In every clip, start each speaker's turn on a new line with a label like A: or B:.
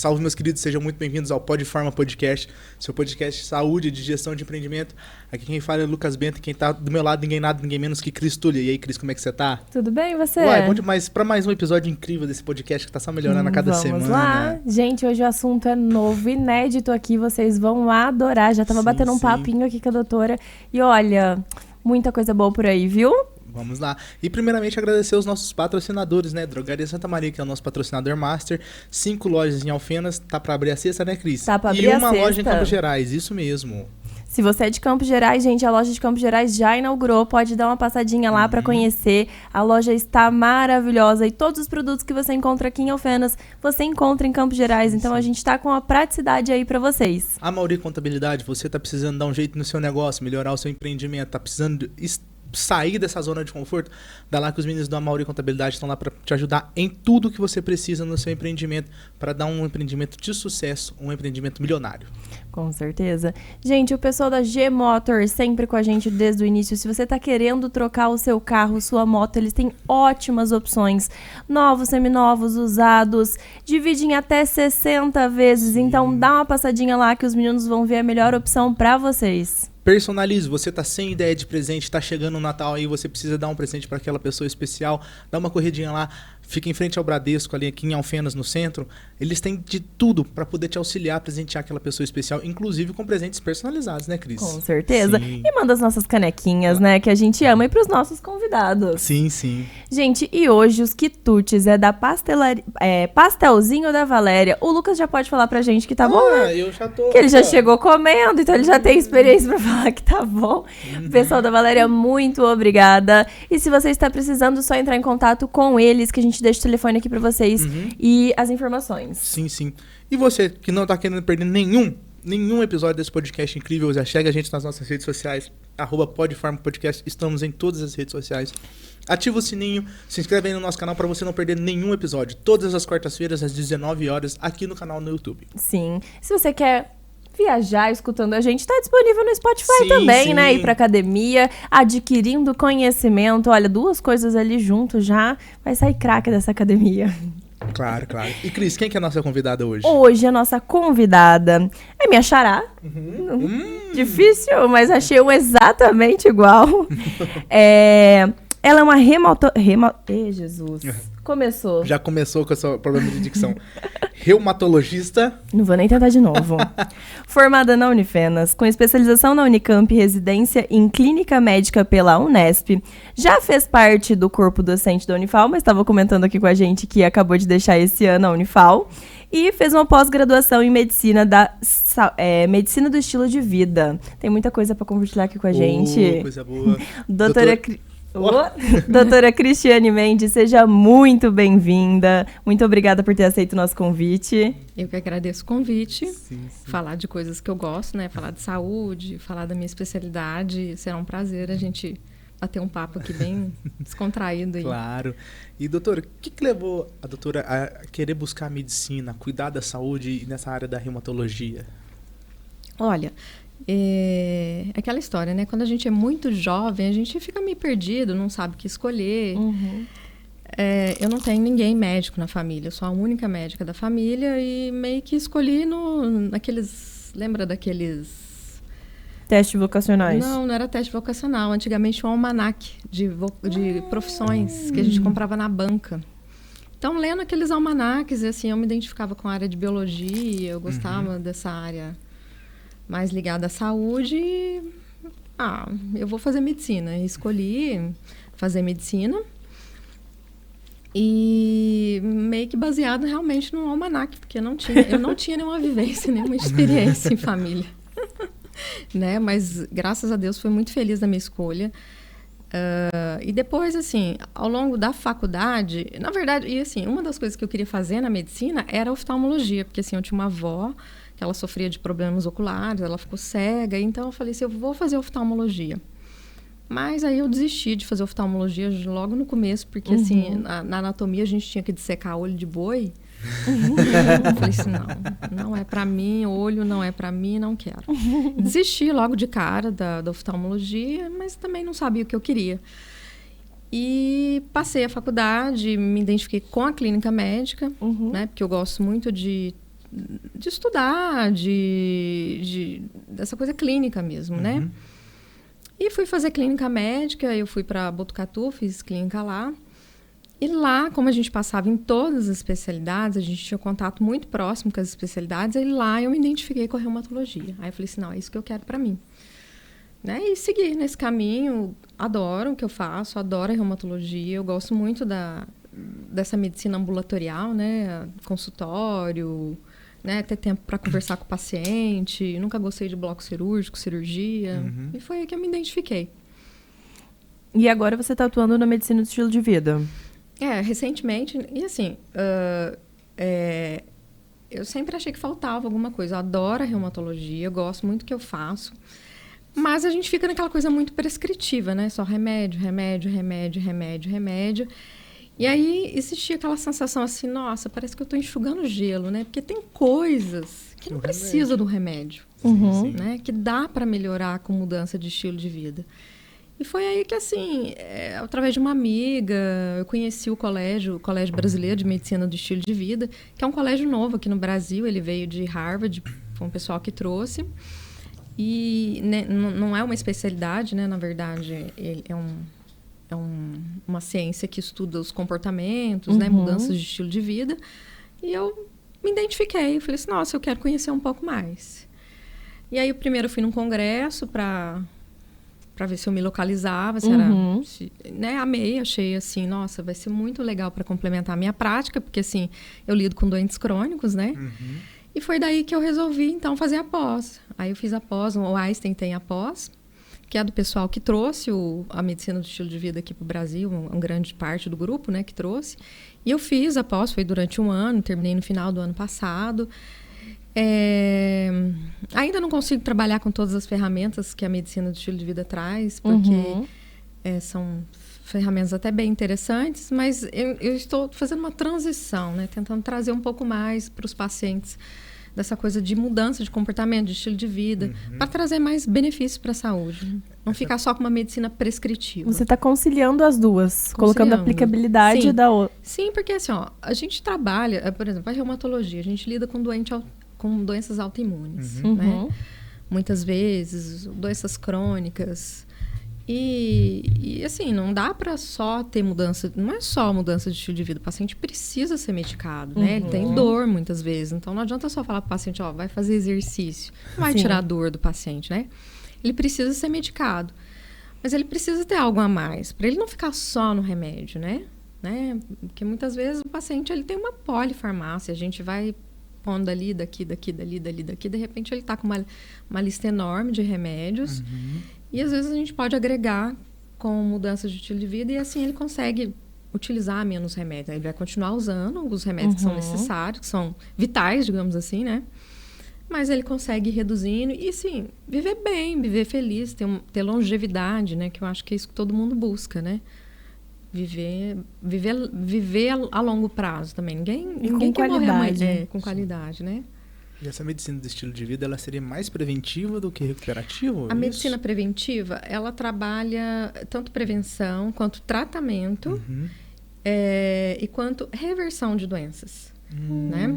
A: Salve, meus queridos, sejam muito bem-vindos ao Podforma Podcast, seu podcast de saúde, de gestão de empreendimento. Aqui quem fala é Lucas Bento, quem tá do meu lado, ninguém nada, ninguém menos que Cris Tullia. E aí, Cris, como é que você tá?
B: Tudo bem, e você?
A: Ué, bom demais. Pra mais um episódio incrível desse podcast que tá só melhorando a cada semana.
B: Vamos lá. Gente, hoje o assunto é novo, inédito aqui, vocês vão adorar. Já tava batendo um papinho aqui com a doutora. E olha, muita coisa boa por aí, viu?
A: Vamos lá. E primeiramente agradecer os nossos patrocinadores, né? Drogaria Santa Maria, que é o nosso patrocinador master. 5 lojas em Alfenas. Tá pra abrir a sexta, né, Cris?
B: Tá pra abrir a sexta.
A: E uma loja em Campos Gerais, isso mesmo.
B: Se você é de Campos Gerais, gente, a loja de Campos Gerais já inaugurou. Pode dar uma passadinha lá pra conhecer. A loja está maravilhosa e todos os produtos que você encontra aqui em Alfenas, você encontra em Campos Gerais. Então a gente tá com a praticidade aí pra vocês.
A: A Mauri Contabilidade, você tá precisando dar um jeito no seu negócio, melhorar o seu empreendimento, tá precisando sair dessa zona de conforto, dá lá que os meninos da Mauri Contabilidade estão lá para te ajudar em tudo que você precisa no seu empreendimento, para dar um empreendimento de sucesso, um empreendimento milionário.
B: Com certeza. Gente, o pessoal da G-Motor sempre com a gente desde o início. Se você está querendo trocar o seu carro, sua moto, eles têm ótimas opções. Novos, seminovos, usados, dividem até 60 vezes. Sim. Então dá uma passadinha lá que os meninos vão ver a melhor opção para vocês.
A: Personalize, você tá sem ideia de presente, tá chegando o Natal aí, você precisa dar um presente para aquela pessoa especial, dá uma corridinha lá, fica em frente ao Bradesco ali aqui em Alfenas, no centro. Eles têm de tudo para poder te auxiliar, presentear aquela pessoa especial, inclusive com presentes personalizados, né, Cris?
B: Com certeza.
A: Sim.
B: E manda as nossas canequinhas, né, que a gente ama, e pros nossos convidados.
A: Sim, sim.
B: Gente, e hoje os quitutes é da Pastelzinho da Valéria. O Lucas já pode falar pra gente que tá bom, né?
A: Eu já tô...
B: Que ele já chegou comendo, então ele já tem experiência pra falar que tá bom. Pessoal da Valéria, muito obrigada. E se você está precisando, só entrar em contato com eles, que a gente deixa o telefone aqui pra vocês e as informações.
A: Sim, sim. E você que não tá querendo perder nenhum episódio desse podcast incrível, já chega a gente nas nossas redes sociais, @Podforma Podcast, estamos em todas as redes sociais. Ativa o sininho, se inscreve aí no nosso canal para você não perder nenhum episódio. Todas as quartas-feiras, às 19 horas, aqui no canal no YouTube.
B: Sim. Se você quer viajar escutando a gente, tá disponível no Spotify também, né? Ir pra academia, adquirindo conhecimento. Olha, 2 coisas ali junto já vai sair craque dessa academia.
A: Claro, claro. E Cris, quem que é a nossa convidada hoje?
B: Hoje a nossa convidada é minha xará. Difícil, mas achei um exatamente igual. Ela é uma Jesus. Começou.
A: Já começou com esse problema de dicção. Reumatologista.
B: Não vou nem tentar de novo. Formada na Unifenas, com especialização na Unicamp e residência em clínica médica pela Unesp. Já fez parte do corpo docente da Unifal, mas estava comentando aqui com a gente que acabou de deixar esse ano a Unifal. E fez uma pós-graduação em medicina medicina do estilo de vida. Tem muita coisa para compartilhar aqui com a gente.
A: Coisa boa.
B: Doutora Cristiane Mendes, seja muito bem-vinda. Muito obrigada por ter aceito o nosso convite.
C: Eu que agradeço o convite.
A: Sim.
C: Falar de coisas que eu gosto, né? Falar de saúde, falar da minha especialidade. Será um prazer a gente bater um papo aqui bem descontraído.
A: Claro. E, doutora, o que levou a doutora a querer buscar a medicina, cuidar da saúde nessa área da reumatologia?
C: Olha... É aquela história, né? Quando a gente é muito jovem, a gente fica meio perdido, não sabe o que escolher. Eu não tenho ninguém médico na família, eu sou a única médica da família e meio que escolhi naqueles... Lembra daqueles...
B: Testes vocacionais?
C: Não era teste vocacional. Antigamente tinha um almanaque de profissões que a gente comprava na banca. Então, lendo aqueles almanaques, assim, eu me identificava com a área de biologia, eu gostava dessa área mais ligada à saúde. Eu vou fazer medicina. Escolhi fazer medicina e meio que baseado realmente no almanaque, porque eu não tinha nenhuma vivência, nenhuma experiência em família. Né? Mas, graças a Deus, fui muito feliz na minha escolha. E depois, assim, ao longo da faculdade, na verdade, e assim, uma das coisas que eu queria fazer na medicina era oftalmologia, porque assim, eu tinha uma avó que ela sofria de problemas oculares, ela ficou cega, então eu falei assim, eu vou fazer oftalmologia. Mas aí eu desisti de fazer oftalmologia logo no começo, porque assim, na anatomia a gente tinha que dissecar olho de boi. Eu falei assim, não é pra mim, olho não é pra mim, não quero. Desisti logo de cara da oftalmologia, mas também não sabia o que eu queria. E passei a faculdade, me identifiquei com a clínica médica, né? Porque eu gosto muito de de estudar, dessa coisa clínica mesmo, né? E fui fazer clínica médica, eu fui para Botucatu, fiz clínica lá. E lá, como a gente passava em todas as especialidades, a gente tinha contato muito próximo com as especialidades, e lá eu me identifiquei com a reumatologia. Aí eu falei assim, não, é isso que eu quero para mim. Né? E segui nesse caminho, adoro o que eu faço, adoro a reumatologia, eu gosto muito dessa medicina ambulatorial, né? Consultório, né? Ter tempo para conversar com o paciente, nunca gostei de bloco cirúrgico, cirurgia, e foi aí que eu me identifiquei.
B: E agora você está atuando na medicina do estilo de vida?
C: Recentemente, e assim, eu sempre achei que faltava alguma coisa, eu adoro a reumatologia, eu gosto muito do que eu faço, mas a gente fica naquela coisa muito prescritiva, né? Só remédio, remédio, remédio, remédio, remédio. E aí existia aquela sensação assim, nossa, parece que eu estou enxugando gelo, né? Porque tem coisas que não precisa do remédio, né? Que dá para melhorar com mudança de estilo de vida. E foi aí que, assim, através de uma amiga, eu conheci o Colégio Brasileiro de Medicina do Estilo de Vida, que é um colégio novo aqui no Brasil, ele veio de Harvard, foi um pessoal que trouxe. E né, não é uma especialidade, né? Na verdade, ele é uma ciência que estuda os comportamentos, né? Mudanças de estilo de vida. E eu me identifiquei, falei assim, nossa, eu quero conhecer um pouco mais. E aí, primeiro eu fui num congresso para ver se eu me localizava, se era, né? Amei, achei assim, nossa, vai ser muito legal para complementar a minha prática, porque assim, eu lido com doentes crônicos, né? E foi daí que eu resolvi, então, fazer a pós. Aí eu fiz a pós, o Einstein tem a pós, que é do pessoal que trouxe a medicina do estilo de vida aqui para o Brasil, uma grande parte do grupo, né, que trouxe. E eu fiz a pós, foi durante um ano, terminei no final do ano passado. Ainda não consigo trabalhar com todas as ferramentas que a medicina do estilo de vida traz, porque são ferramentas até bem interessantes, mas eu estou fazendo uma transição, né? Tentando trazer um pouco mais para os pacientes dessa coisa de mudança de comportamento, de estilo de vida, para trazer mais benefícios para a saúde. Não ficar só com uma medicina prescritiva.
B: Você está conciliando as duas, colocando a aplicabilidade da outra.
C: Sim, porque assim, ó, a gente trabalha, por exemplo, a reumatologia, a gente lida com doenças autoimunes, né? Muitas vezes, doenças crônicas. E assim, não dá para só ter mudança, não é só mudança de estilo de vida, o paciente precisa ser medicado, né? Ele tem dor muitas vezes, então não adianta só falar para o paciente, ó, vai fazer exercício, não vai tirar a dor do paciente, né? Ele precisa ser medicado, mas ele precisa ter algo a mais, para ele não ficar só no remédio, né? Porque muitas vezes o paciente ele tem uma polifarmácia, a gente vai pondo ali, daqui, de repente ele está com uma lista enorme de remédios. E às vezes a gente pode agregar com mudanças de estilo de vida e assim ele consegue utilizar menos remédios. Ele vai continuar usando os remédios que são necessários, que são vitais, digamos assim, né? Mas ele consegue ir reduzindo e, sim, viver bem, viver feliz, ter longevidade, né? Que eu acho que é isso que todo mundo busca, né? Viver a longo prazo também. Ninguém quer morrer mais, com qualidade, né?
A: E essa medicina do estilo de vida, ela seria mais preventiva do que recuperativa?
C: A medicina preventiva, ela trabalha tanto prevenção quanto tratamento e quanto reversão de doenças, né?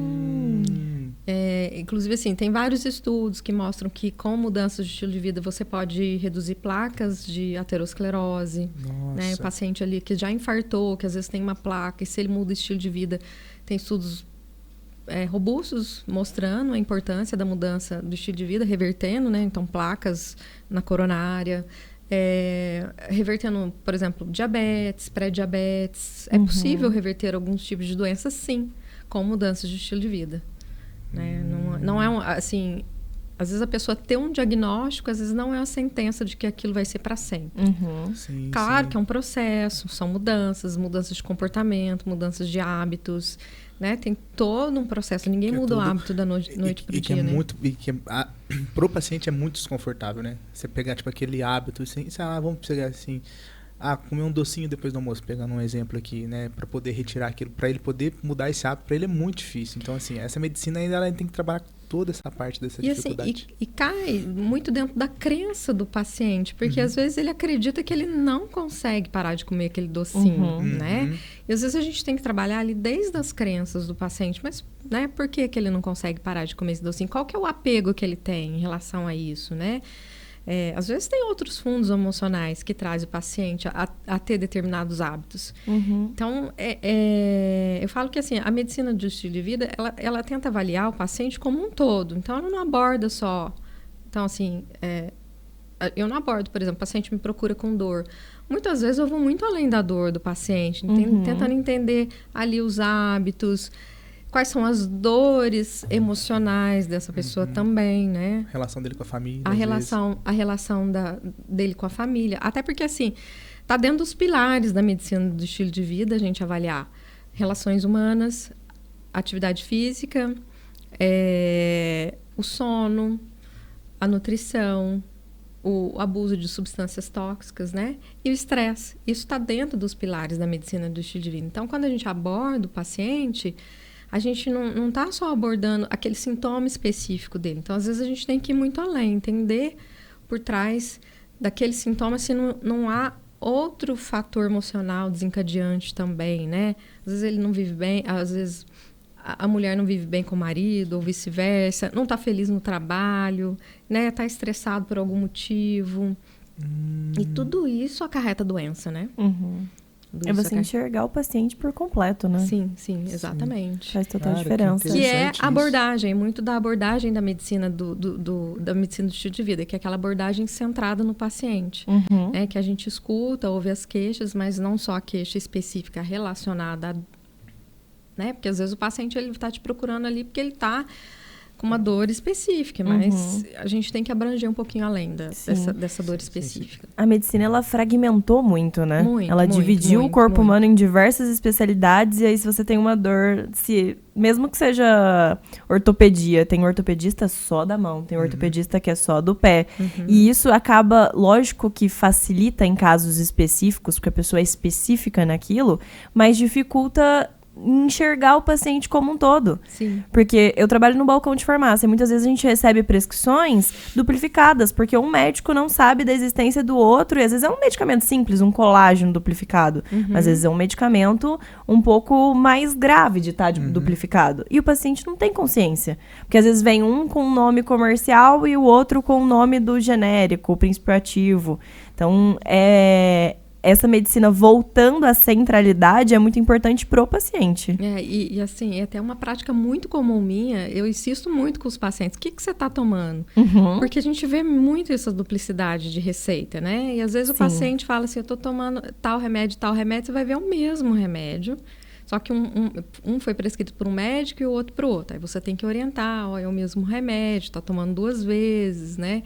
C: Inclusive, assim, tem vários estudos que mostram que com mudanças de estilo de vida você pode reduzir placas de aterosclerose, né? O paciente ali que já infartou, que às vezes tem uma placa, e se ele muda o estilo de vida, tem estudos robustos mostrando a importância da mudança do estilo de vida, revertendo, né? Então, placas na coronária, revertendo, por exemplo, diabetes, pré-diabetes. É possível reverter alguns tipos de doenças, sim, com mudanças de estilo de vida. Né? Não é assim, às vezes a pessoa tem um diagnóstico, às vezes não é uma sentença de que aquilo vai ser para sempre.
A: Sim,
C: claro que é um processo, são mudanças de comportamento, mudanças de hábitos, né? Tem todo um processo, ninguém muda o hábito da noite pro dia, né?
A: Pro paciente é muito desconfortável, né? Você pegar tipo aquele hábito assim, vamos pegar assim, comer um docinho depois do almoço, pegando um exemplo aqui, né, para poder retirar aquilo, para ele poder mudar esse hábito, para ele é muito difícil. Então assim, essa medicina ainda ela tem que trabalhar toda essa parte dessa
C: E,
A: dificuldade.
C: assim, e cai muito dentro da crença do paciente, porque às vezes ele acredita que ele não consegue parar de comer aquele docinho, né? E às vezes a gente tem que trabalhar ali desde as crenças do paciente, mas, né, por que ele não consegue parar de comer esse docinho? Qual que é o apego que ele tem em relação a isso, né? Às vezes tem outros fundos emocionais que trazem o paciente a ter determinados hábitos. Então, eu falo que assim, a medicina do estilo de vida, ela tenta avaliar o paciente como um todo. Então, ela não aborda só... Então, assim, eu não abordo, por exemplo, o paciente me procura com dor. Muitas vezes eu vou muito além da dor do paciente, tentando entender ali os hábitos... Quais são as dores emocionais dessa pessoa também, né?
A: A relação dele com a família.
C: A relação dele com a família. Até porque, assim, tá dentro dos pilares da medicina do estilo de vida a gente avaliar relações humanas, atividade física, o sono, a nutrição, o abuso de substâncias tóxicas, né? E o estresse. Isso está dentro dos pilares da medicina do estilo de vida. Então, quando a gente aborda o paciente... A gente não está só abordando aquele sintoma específico dele. Então, às vezes, a gente tem que ir muito além, entender por trás daquele sintoma se não há outro fator emocional desencadeante também, né? Às vezes, ele não vive bem, às vezes, a mulher não vive bem com o marido, ou vice-versa, não está feliz no trabalho, né? Está estressado por algum motivo. E tudo isso acarreta doença, né?
B: É você enxergar o paciente por completo, né?
C: Sim, exatamente.
B: Faz total diferença.
C: Que é a abordagem, muito da abordagem da medicina da medicina do estilo de vida, que é aquela abordagem centrada no paciente. Que a gente escuta, ouve as queixas, mas não só a queixa específica relacionada né? Porque às vezes o paciente ele está te procurando ali porque ele está com uma dor específica, mas a gente tem que abranger um pouquinho além dessa dor específica.
B: A medicina, ela fragmentou muito, né?
C: Ela
B: dividiu o corpo humano em diversas especialidades, e aí se você tem uma dor, mesmo que seja ortopedia, tem ortopedista só da mão, tem ortopedista que é só do pé. E isso acaba, lógico que facilita em casos específicos, porque a pessoa é específica naquilo, mas dificulta enxergar o paciente como um todo.
C: Sim.
B: Porque eu trabalho no balcão de farmácia e muitas vezes a gente recebe prescrições duplicadas, porque um médico não sabe da existência do outro, e às vezes é um medicamento simples, um colágeno duplificado, mas às vezes é um medicamento um pouco mais grave de estar duplificado. E o paciente não tem consciência, porque às vezes vem um com o nome comercial e o outro com o nome do genérico, o princípio ativo. Então, essa medicina voltando à centralidade é muito importante pro paciente.
C: E assim, é até uma prática muito comum minha, eu insisto muito com os pacientes, o que você está tomando? Porque a gente vê muito essa duplicidade de receita, né? E às vezes o paciente fala assim, eu estou tomando tal remédio, você vai ver o mesmo remédio, só que um foi prescrito por um médico e o outro por outro. Aí você tem que orientar, é o mesmo remédio, está tomando 2 vezes, né?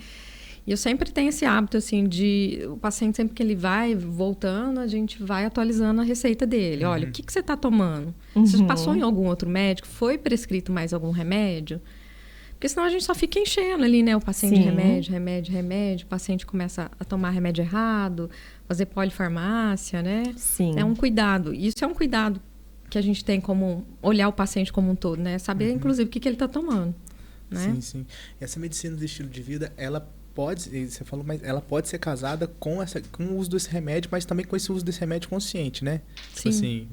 C: E eu sempre tenho esse hábito, assim, o paciente, sempre que ele vai voltando, a gente vai atualizando a receita dele. Olha, o que você está tomando? Você passou em algum outro médico? Foi prescrito mais algum remédio? Porque senão a gente só fica enchendo ali, né? O paciente remédio. O paciente começa a tomar remédio errado, fazer polifarmácia, né?
B: Sim.
C: É um cuidado. Isso é um cuidado que a gente tem como olhar o paciente como um todo, né? Saber, inclusive, o que ele está tomando, né?
A: Sim. E essa medicina do estilo de vida, ela pode, você falou, mas ela pode ser casada com o uso desse remédio, mas também com esse uso desse remédio consciente, né?
C: Sim.
A: Tipo assim,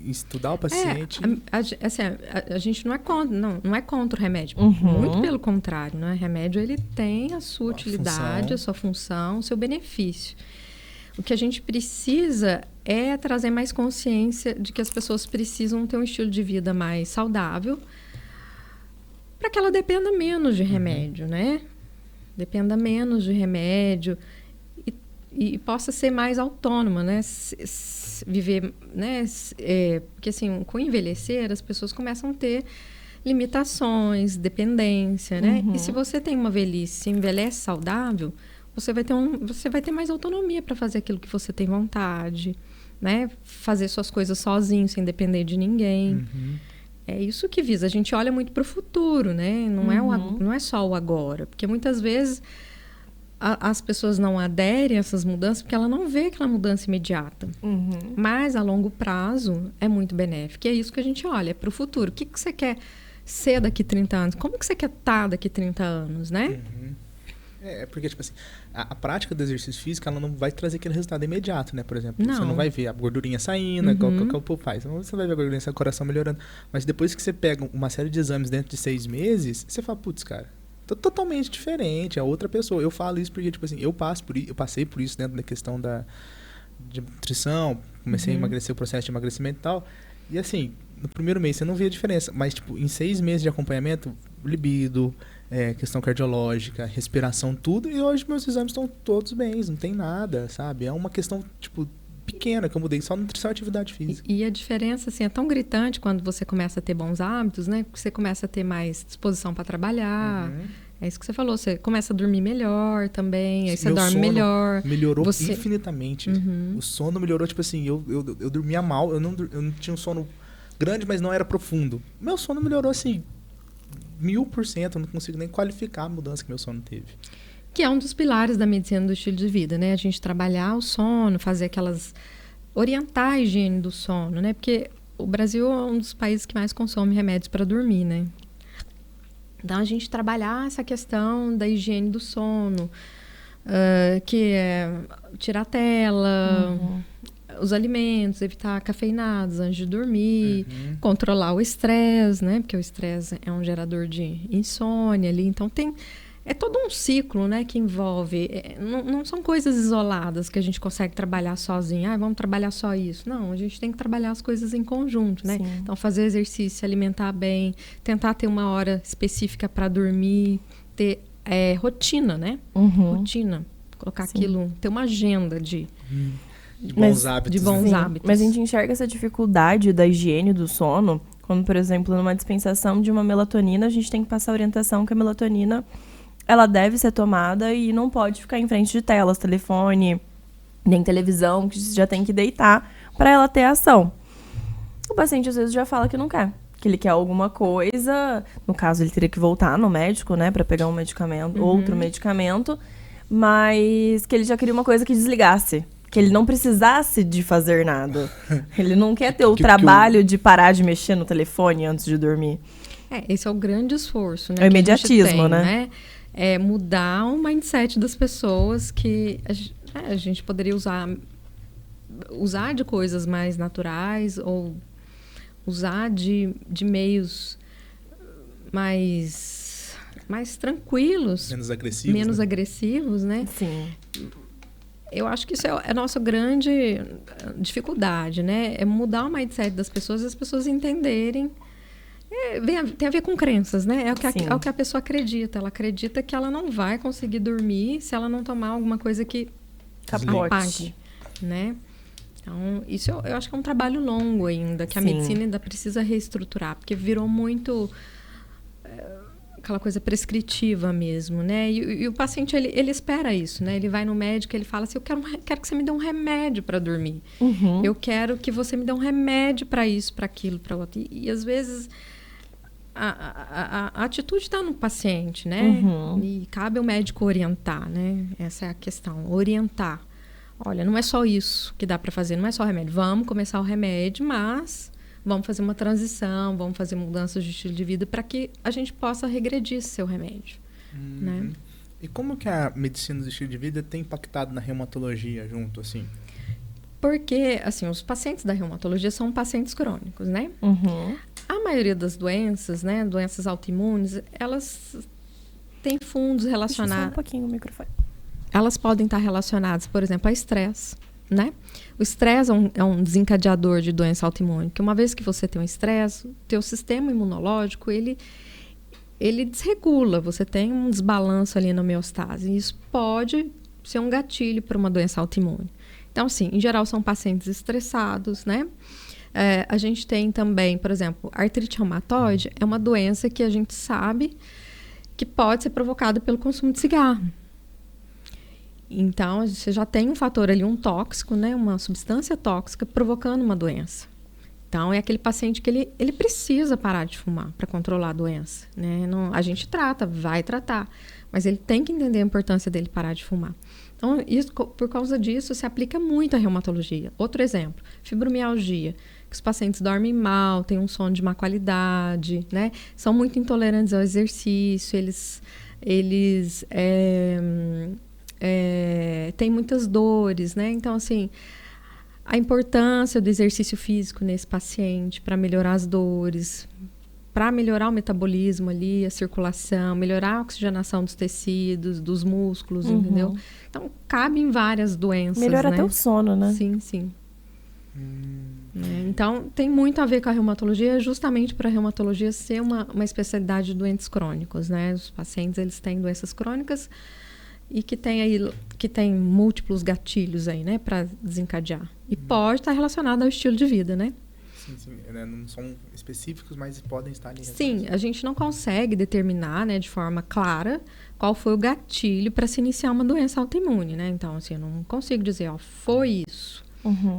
A: estudar o paciente.
C: A gente não é contra o remédio. Muito pelo contrário, né? O remédio, ele tem a sua utilidade, a sua função, o seu benefício. O que a gente precisa é trazer mais consciência de que as pessoas precisam ter um estilo de vida mais saudável para que ela dependa menos de remédio, né? Dependa menos de remédio e possa ser mais autônoma, né? Viver, né? Porque, assim, com o envelhecer, as pessoas começam a ter limitações, dependência, né? E se você tem uma velhice, se envelhece saudável, você vai ter mais autonomia para fazer aquilo que você tem vontade, né? Fazer suas coisas sozinho, sem depender de ninguém. É isso que visa. A gente olha muito para o futuro, né? Não é só o agora. Porque muitas vezes as pessoas não aderem a essas mudanças porque ela não vê aquela mudança imediata. Mas a longo prazo é muito benéfico. E é isso que a gente olha, é para o futuro. O que você quer ser daqui 30 anos? Como que você quer estar daqui 30 anos, né?
A: Porque, tipo assim, a prática do exercício físico, ela não vai trazer aquele resultado imediato, né? Por exemplo,
C: Não.
A: você não vai ver a gordurinha saindo, igual que o povo faz. Você vai ver a gordurinha saindo, o coração melhorando. Mas depois que você pega uma série de exames dentro de 6 meses, você fala, putz, cara, tô totalmente diferente, é outra pessoa. Eu falo isso porque, tipo assim, eu passei por isso dentro da questão de nutrição, comecei a emagrecer, o processo de emagrecimento e tal. E assim, no primeiro mês você não via a diferença, mas tipo, em 6 meses de acompanhamento, libido, questão cardiológica, respiração, tudo, e hoje meus exames estão todos bens, não tem nada, sabe? É uma questão, tipo, pequena, que eu mudei só nutrição e atividade física.
C: E a diferença, assim, é tão gritante quando você começa a ter bons hábitos, né? Que você começa a ter mais disposição para trabalhar. É isso que você falou, você começa a dormir melhor também, aí você dorme melhor.
A: Melhorou infinitamente. O sono melhorou, tipo assim, eu dormia mal, eu não tinha um sono grande, mas não era profundo. Meu sono melhorou, assim, 1000%, eu não consigo nem qualificar a mudança que meu sono teve.
C: Que é um dos pilares da medicina do estilo de vida, né? A gente trabalhar o sono, fazer orientar a higiene do sono, né? Porque o Brasil é um dos países que mais consome remédios para dormir, né? Então, a gente trabalhar essa questão da higiene do sono, que é tirar a tela, os alimentos, evitar cafeinados antes de dormir, controlar o estresse, né? Porque o estresse é um gerador de insônia ali. Então, é todo um ciclo, né, que envolve... Não são coisas isoladas que a gente consegue trabalhar sozinho. Vamos trabalhar só isso. Não, a gente tem que trabalhar as coisas em conjunto, né?
B: Sim.
C: Então, fazer exercício, se alimentar bem, tentar ter uma hora específica para dormir, ter rotina, né? Rotina. Colocar aquilo... Ter uma agenda de
A: bons hábitos.
C: De bons hábitos.
B: Mas a gente enxerga essa dificuldade da higiene do sono, quando, por exemplo, numa dispensação de uma melatonina, a gente tem que passar a orientação que a melatonina... ela deve ser tomada e não pode ficar em frente de telas, telefone, nem televisão, que já tem que deitar para ela ter ação. O paciente, às vezes, já fala que não quer, que ele quer alguma coisa. No caso, ele teria que voltar no médico, né, para pegar um medicamento, outro medicamento, mas que ele já queria uma coisa que desligasse, que ele não precisasse de fazer nada. Ele não quer ter o trabalho de parar de mexer no telefone antes de dormir.
C: Esse é o grande esforço, né?
B: É o imediatismo, né?
C: É mudar o mindset das pessoas, que a gente poderia usar de coisas mais naturais ou usar de meios mais tranquilos.
A: Menos
C: agressivos, né?
B: Sim.
C: Eu acho que isso é a nossa grande dificuldade, né? É mudar o mindset das pessoas e as pessoas entenderem. Tem a ver com crenças, né? É o que a pessoa acredita. Ela acredita que ela não vai conseguir dormir se ela não tomar alguma coisa que apague, né? Então, isso eu acho que é um trabalho longo ainda, que a medicina ainda precisa reestruturar, porque virou muito aquela coisa prescritiva mesmo, né? E o paciente, ele espera isso, né? Ele vai no médico, ele fala assim, eu quero que você me dê um remédio para dormir. Eu quero que você me dê um remédio para isso, para aquilo, para outro. E às vezes... A atitude está no paciente, né? E cabe ao médico orientar, né? Essa é a questão, orientar. Olha, não é só isso que dá para fazer, não é só remédio. Vamos começar o remédio, mas vamos fazer uma transição, vamos fazer mudanças de estilo de vida para que a gente possa regredir esse seu remédio, né?
A: E como que a medicina do estilo de vida tem impactado na reumatologia junto, assim?
C: Porque, assim, os pacientes da reumatologia são pacientes crônicos, né? A maioria das doenças, né, doenças autoimunes, elas têm fundos relacionados...
B: Deixa eu só um pouquinho o microfone.
C: Elas podem estar relacionadas, por exemplo, a estresse, né? O estresse é um desencadeador de doença autoimune, que uma vez que você tem um estresse, o teu sistema imunológico, ele desregula, você tem um desbalanço ali na homeostase, e isso pode ser um gatilho para uma doença autoimune. Então, assim, em geral, são pacientes estressados, né? A gente tem também, por exemplo, artrite reumatoide é uma doença que a gente sabe que pode ser provocada pelo consumo de cigarro. Então, você já tem um fator ali, um tóxico, né? Uma substância tóxica provocando uma doença. Então, é aquele paciente que ele precisa parar de fumar para controlar a doença, né? Não, a gente vai tratar, mas ele tem que entender a importância dele parar de fumar. Então, por causa disso, se aplica muito à reumatologia. Outro exemplo, fibromialgia, que os pacientes dormem mal, têm um sono de má qualidade, né? São muito intolerantes ao exercício, eles têm muitas dores, né? Então, assim, a importância do exercício físico nesse paciente para melhorar as dores, para melhorar o metabolismo ali, a circulação, melhorar a oxigenação dos tecidos, dos músculos, entendeu? Então, cabe em várias doenças,
B: Melhora
C: né?
B: até o sono, né?
C: Sim, sim. Então, tem muito a ver com a reumatologia, justamente para a reumatologia ser uma especialidade de doentes crônicos, né? Os pacientes, eles têm doenças crônicas e que tem múltiplos gatilhos aí, né? Para desencadear. E pode estar relacionado ao estilo de vida, né?
A: Sim. Não são específicos, mas podem estar ali.
C: Sim, a gente não consegue determinar, né, de forma clara qual foi o gatilho para se iniciar uma doença autoimune, né? Então, assim, eu não consigo dizer, ó, foi isso,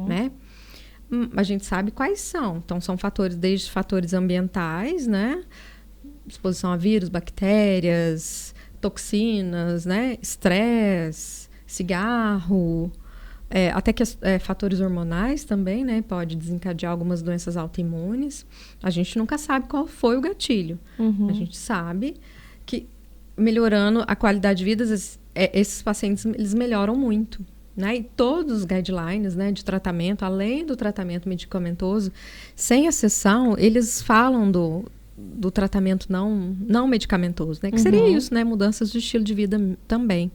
C: né? A gente sabe quais são. Então, são fatores, desde fatores ambientais, né? Exposição a vírus, bactérias, toxinas, né? Estresse, cigarro, até que fatores hormonais também, né? Pode desencadear algumas doenças autoimunes. A gente nunca sabe qual foi o gatilho. A gente sabe que melhorando a qualidade de vida, esses pacientes, eles melhoram muito. Né? E todos os guidelines, né, de tratamento, além do tratamento medicamentoso, sem exceção, eles falam do tratamento não medicamentoso, né? Que seria isso, né? Mudanças de estilo de vida também.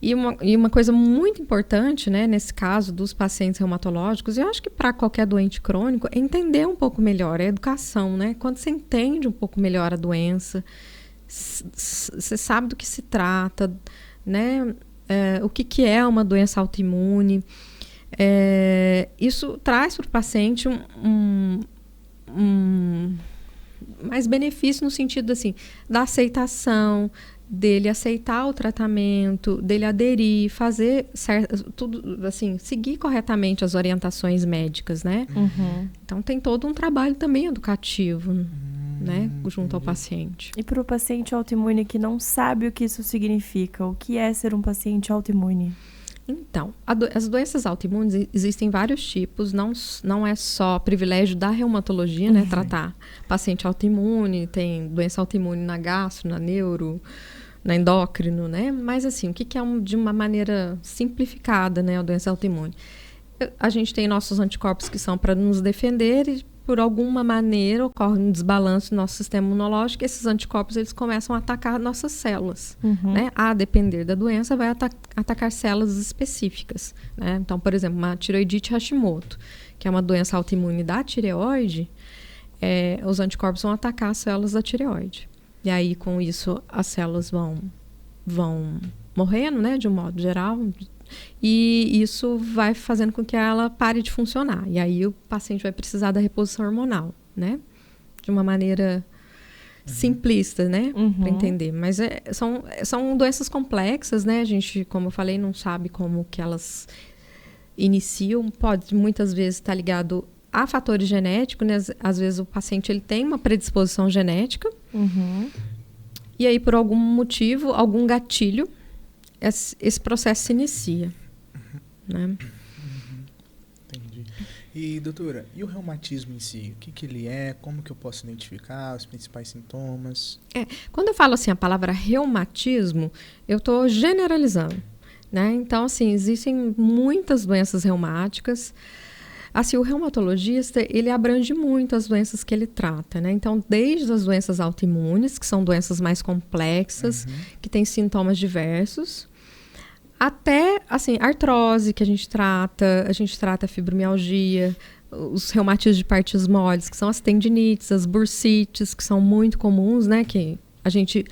C: E uma coisa muito importante, né, nesse caso dos pacientes reumatológicos, eu acho que para qualquer doente crônico, é entender um pouco melhor, a educação, né? Quando você entende um pouco melhor a doença, você sabe do que se trata, né? O que é uma doença autoimune. Isso traz para o paciente mais benefício no sentido assim, da aceitação, dele aceitar o tratamento, dele aderir, fazer tudo, assim, seguir corretamente as orientações médicas, né? Então tem todo um trabalho também educativo, né, junto ao paciente.
B: E para o paciente autoimune que não sabe o que isso significa, o que é ser um paciente autoimune?
C: Então, as doenças autoimunes existem vários tipos, não é só privilégio da reumatologia, né, tratar paciente autoimune, tem doença autoimune na gastro, na neuro, na endócrino, né, mas assim, o que é de uma maneira simplificada, né, a doença autoimune? A gente tem nossos anticorpos que são para nos defender e por alguma maneira ocorre um desbalanço no nosso sistema imunológico e esses anticorpos eles começam a atacar nossas células. Né? A depender da doença, vai atacar células específicas. Né? Então, por exemplo, uma tireoidite Hashimoto, que é uma doença autoimune da tireoide, os anticorpos vão atacar as células da tireoide. E aí, com isso, as células vão morrendo, né, de um modo geral, e isso vai fazendo com que ela pare de funcionar. E aí o paciente vai precisar da reposição hormonal, né? De uma maneira simplista, né? Para entender. Mas são doenças complexas, né? A gente, como eu falei, não sabe como que elas iniciam. Pode muitas vezes estar ligado a fatores genéticos, né? Às vezes o paciente ele tem uma predisposição genética. E aí, por algum motivo, algum gatilho, esse processo se inicia. Né?
A: Entendi. E, doutora, e o reumatismo em si? O que ele é? Como que eu posso identificar os principais sintomas?
C: Quando eu falo assim a palavra reumatismo, eu estou generalizando. Né? Então, assim, existem muitas doenças reumáticas. Assim, o reumatologista, ele abrange muito as doenças que ele trata, né? Então, desde as doenças autoimunes, que são doenças mais complexas, que têm sintomas diversos, até, assim, artrose, que a gente trata a fibromialgia, os reumatismos de partes moles, que são as tendinites, as bursites, que são muito comuns, né? Que a gente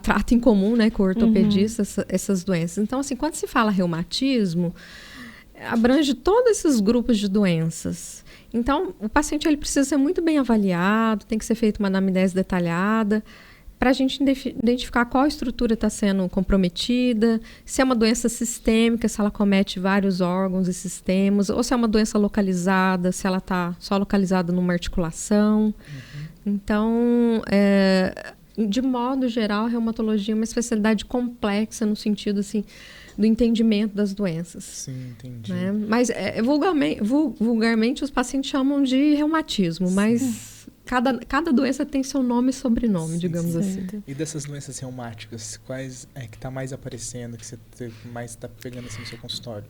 C: trata em comum, né, com o ortopedista, essas doenças. Então, assim, quando se fala reumatismo, abrange todos esses grupos de doenças. Então, o paciente ele precisa ser muito bem avaliado, tem que ser feita uma anamnese detalhada, para a gente identificar qual estrutura está sendo comprometida, se é uma doença sistêmica, se ela comete vários órgãos e sistemas, ou se é uma doença localizada, se ela está só localizada numa articulação. Então, de modo geral, a reumatologia é uma especialidade complexa no sentido, assim, do entendimento das doenças.
A: Sim, entendi.
C: Né? Mas, vulgarmente, os pacientes chamam de reumatismo, mas cada doença tem seu nome e sobrenome, digamos assim.
A: E dessas doenças reumáticas, quais é que está mais aparecendo, que você mais está pegando assim no seu consultório?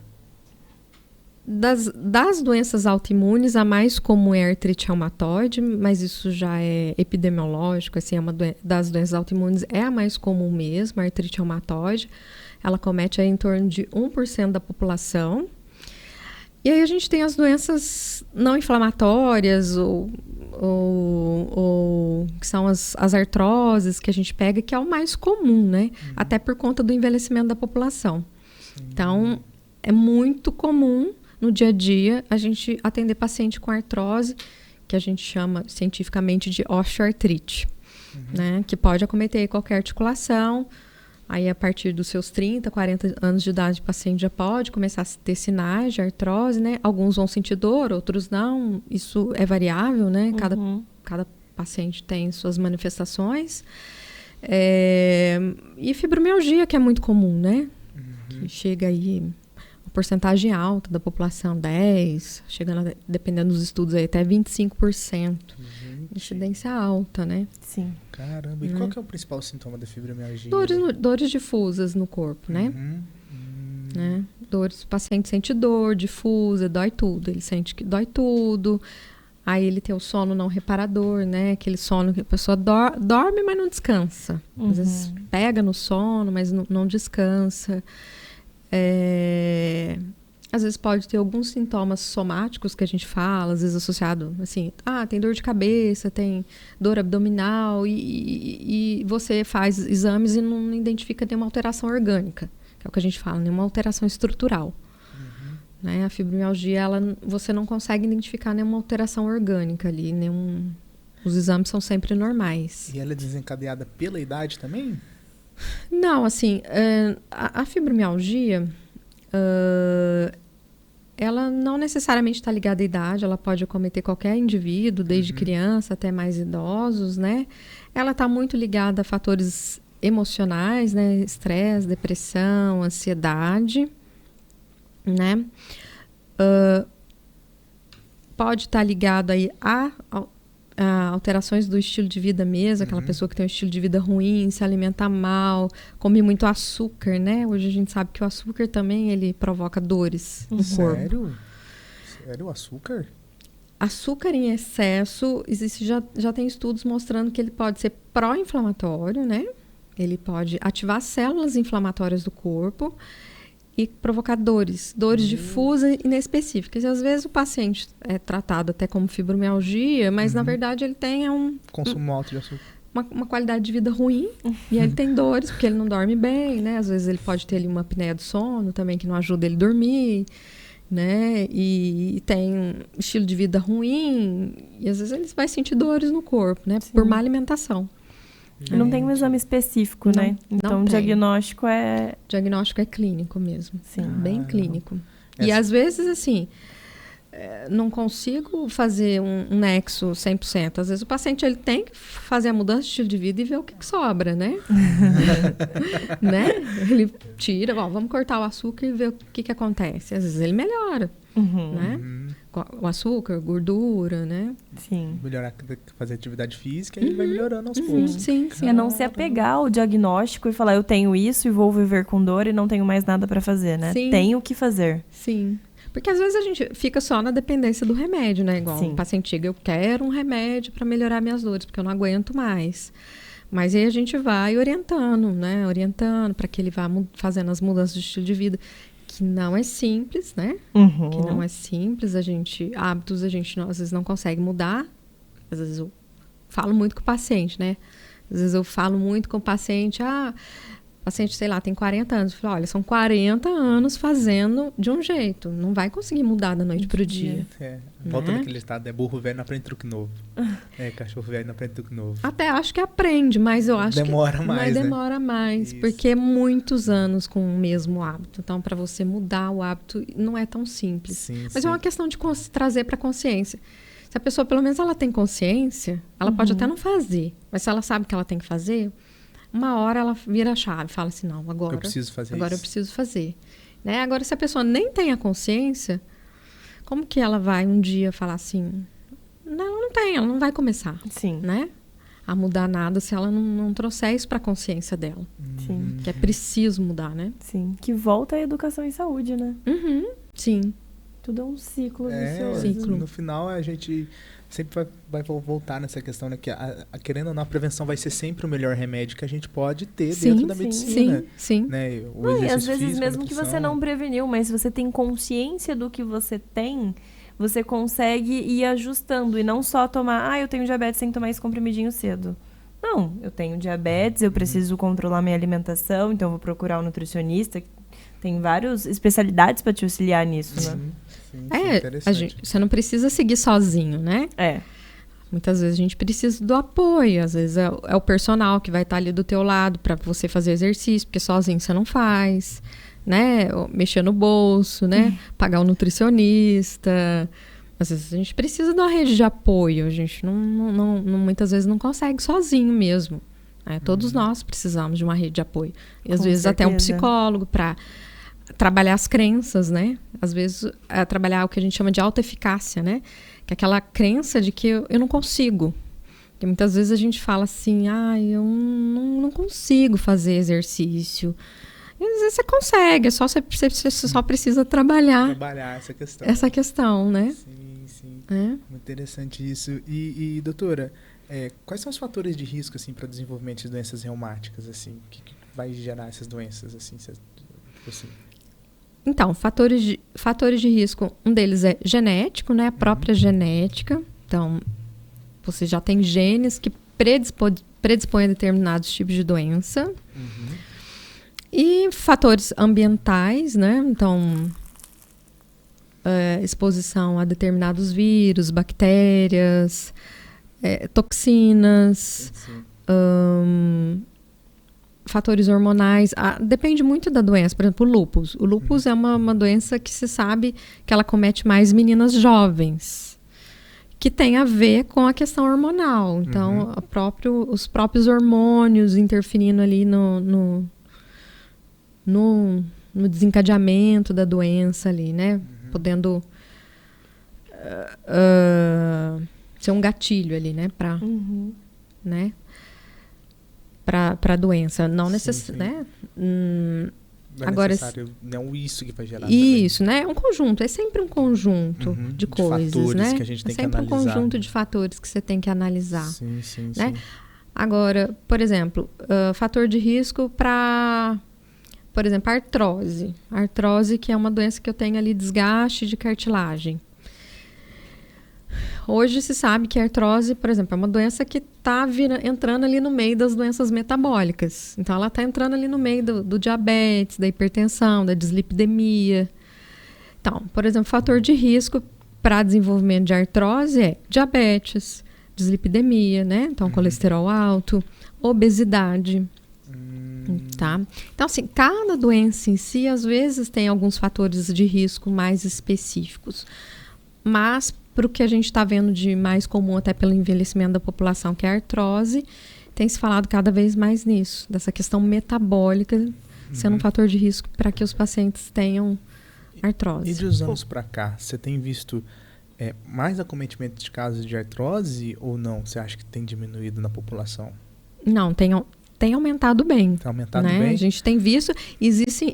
C: Das doenças autoimunes, a mais comum é a artrite reumatoide, mas isso já é epidemiológico, assim, das doenças autoimunes é a mais comum mesmo, a artrite reumatoide. Ela comete aí em torno de 1% da população. E aí a gente tem as doenças não inflamatórias, ou que são as artroses que a gente pega, que é o mais comum, né? Até por conta do envelhecimento da população. Sim. Então, é muito comum no dia a dia a gente atender paciente com artrose, que a gente chama cientificamente de osteoartrite, né? Que pode acometer qualquer articulação. Aí, a partir dos seus 30, 40 anos de idade, o paciente já pode começar a ter sinais de artrose, né? Alguns vão sentir dor, outros não. Isso é variável, né? Cada paciente tem suas manifestações. E fibromialgia, que é muito comum, né? Que chega aí uma porcentagem alta da população, 10%, chegando, dependendo dos estudos, aí, até 25%. Incidência alta, né?
B: Sim.
A: Caramba, e qual que é o principal sintoma da fibromialgia?
C: Dores difusas no corpo, né? Né? Dores, o paciente sente dor difusa, dói tudo. Ele sente que dói tudo. Aí ele tem o sono não reparador, né? Aquele sono que a pessoa dorme, mas não descansa. Às vezes pega no sono, mas não descansa. Às vezes pode ter alguns sintomas somáticos que a gente fala, às vezes associado, assim, tem dor de cabeça, tem dor abdominal, e você faz exames e não identifica nenhuma alteração orgânica, que é o que a gente fala, nenhuma alteração estrutural. Né? A fibromialgia, você não consegue identificar nenhuma alteração orgânica ali, os exames são sempre normais.
A: E ela é desencadeada pela idade também?
C: Não, assim, a fibromialgia... ela não necessariamente está ligada à idade, ela pode acometer qualquer indivíduo, desde criança até mais idosos, né? Ela está muito ligada a fatores emocionais, né? Estresse, depressão, ansiedade, né? Pode estar ligada aí a alterações do estilo de vida mesmo, aquela pessoa que tem um estilo de vida ruim, se alimenta mal, come muito açúcar, né? Hoje a gente sabe que o açúcar também, ele provoca dores no corpo.
A: Sério? Açúcar?
C: Açúcar em excesso, já tem estudos mostrando que ele pode ser pró-inflamatório, né? Ele pode ativar células inflamatórias do corpo e provocar dores difusas e inespecíficas. E às vezes o paciente é tratado até como fibromialgia, mas na verdade ele tem
A: consumo alto de açúcar.
C: Uma qualidade de vida ruim, e aí ele tem dores porque ele não dorme bem, né? Às vezes ele pode ter ali uma apneia do sono também, que não ajuda ele a dormir, né? E tem um estilo de vida ruim, e às vezes ele vai sentir dores no corpo, né? Sim. Por má alimentação.
B: Não tem um exame específico, né? Então, o diagnóstico é...
C: Diagnóstico é clínico mesmo. Sim, bem clínico. E às vezes, assim, não consigo fazer um nexo 100%. Às vezes o paciente ele tem que fazer a mudança de estilo de vida e ver o que sobra, né? Né? Ele tira, vamos cortar o açúcar e ver o que acontece. Às vezes ele melhora, né? O açúcar, gordura, né?
B: Sim.
A: Melhorar, fazer atividade física e ele vai melhorando aos poucos.
C: Sim.
B: É não se apegar ao diagnóstico e falar, eu tenho isso e vou viver com dor e não tenho mais nada para fazer, né?
C: Sim.
B: Tenho o que fazer.
C: Sim. Porque às vezes a gente fica só na dependência do remédio, né? Igual o paciente chega, eu quero um remédio para melhorar minhas dores, porque eu não aguento mais. Mas aí a gente vai orientando, né? Orientando para que ele vá fazendo as mudanças de estilo de vida. Que não é simples, né? Que não é simples. Hábitos a gente às vezes não consegue mudar. Às vezes eu falo muito com o paciente, né? Às vezes eu falo muito com o paciente, o paciente, sei lá, tem 40 anos. Eu falo, olha, são 40 anos fazendo de um jeito. Não vai conseguir mudar da noite pro dia.
A: Volta naquele estado, burro velho não aprende truque novo. Cachorro velho não aprende truque novo.
C: Até acho que aprende, mas eu acho
A: demora
C: que...
A: mais,
C: demora mais,
A: Isso.
C: porque é muitos anos com o mesmo hábito. Então, para você mudar o hábito, não é tão simples.
A: Sim,
C: mas é uma questão de trazer para a consciência. Se a pessoa, pelo menos, ela tem consciência, ela pode até não fazer. Mas se ela sabe que ela tem que fazer, uma hora ela vira a chave e fala assim, não, agora
A: eu preciso fazer
C: eu
A: isso.
C: preciso fazer. Né? Agora, se a pessoa nem tem a consciência, como que ela vai um dia falar assim... Não tem, ela não vai começar.
B: Sim.
C: Né? A mudar nada se ela não trouxer isso para a consciência dela.
B: Sim.
C: Que é preciso mudar, né?
B: Sim. Que volta à educação em saúde, né?
C: Sim.
B: Tudo é um ciclo vicioso.
C: Ciclo.
A: No final, a gente sempre vai voltar nessa questão, né? Que, querendo ou não, a prevenção vai ser sempre o melhor remédio que a gente pode ter dentro da medicina.
C: Sim.
A: Né?
B: E às vezes, mesmo que você não preveniu, mas se você tem consciência do que você tem, você consegue ir ajustando. E não só tomar, eu tenho diabetes, tem que tomar esse comprimidinho cedo. Não, eu tenho diabetes, eu preciso controlar minha alimentação, então eu vou procurar um nutricionista. Tem várias especialidades para te auxiliar nisso, né?
A: Sim,
C: você não precisa seguir sozinho, né? Muitas vezes a gente precisa do apoio. Às vezes é o personal que vai estar ali do teu lado para você fazer exercício, porque sozinho você não faz, né? Mexer no bolso, né? Pagar um nutricionista. Às vezes a gente precisa de uma rede de apoio. A gente muitas vezes não consegue sozinho mesmo. Né? Todos nós precisamos de uma rede de apoio. E às vezes até um psicólogo para trabalhar as crenças, né? Às vezes trabalhar o que a gente chama de autoeficácia, né? Que é aquela crença de que eu não consigo. Porque muitas vezes a gente fala assim, eu não consigo fazer exercício. E às vezes você consegue, você só precisa trabalhar essa questão, né?
A: Sim. Muito interessante isso. E doutora, quais são os fatores de risco assim para o desenvolvimento de doenças reumáticas, assim? O que vai gerar essas doenças, assim? Então, fatores de risco, um deles é genético, né? A própria genética. Então, você já tem genes que predispõem a determinados tipos de doença. E fatores ambientais, né? Então, exposição a determinados vírus, bactérias, toxinas, fatores hormonais. Depende muito da doença. Por exemplo, o lúpus. O lúpus é uma doença que se sabe que ela comete mais meninas jovens, que tem a ver com a questão hormonal. Então, os próprios hormônios interferindo ali no desencadeamento da doença ali, né? Podendo ser um gatilho ali, né? Para a doença. Não necessariamente, né? Não é
C: agora,
A: necessário, não isso que vai gerar
C: isso,
A: também.
C: né? É um conjunto, é sempre um conjunto de coisas,
A: fatores,
C: né?
A: Que a gente tem
C: é sempre
A: que analisar.
C: um conjunto de fatores que você tem que analisar.
A: Sim.
C: Né? Agora, por exemplo, fator de risco para, por exemplo, artrose. Artrose, que é uma doença que eu tenho ali desgaste de cartilagem. Hoje se sabe que a artrose, por exemplo, é uma doença que está entrando ali no meio das doenças metabólicas. Então, ela está entrando ali no meio do diabetes, da hipertensão, da dislipidemia. Então, por exemplo, fator de risco para desenvolvimento de artrose é diabetes, dislipidemia, né? Então, colesterol alto, obesidade. Tá? Então, assim, cada doença em si, às vezes, tem alguns fatores de risco mais específicos. Mas, para o que a gente está vendo de mais comum, até pelo envelhecimento da população, que é a artrose, tem se falado cada vez mais nisso, dessa questão metabólica sendo um fator de risco para que os pacientes tenham artrose.
A: E de uns anos para cá, você tem visto mais acometimento de casos de artrose ou não? Você acha que tem diminuído na população?
C: Não, tem aumentado bem.
A: Tem aumentado
C: né?
A: bem?
C: A gente tem visto, existem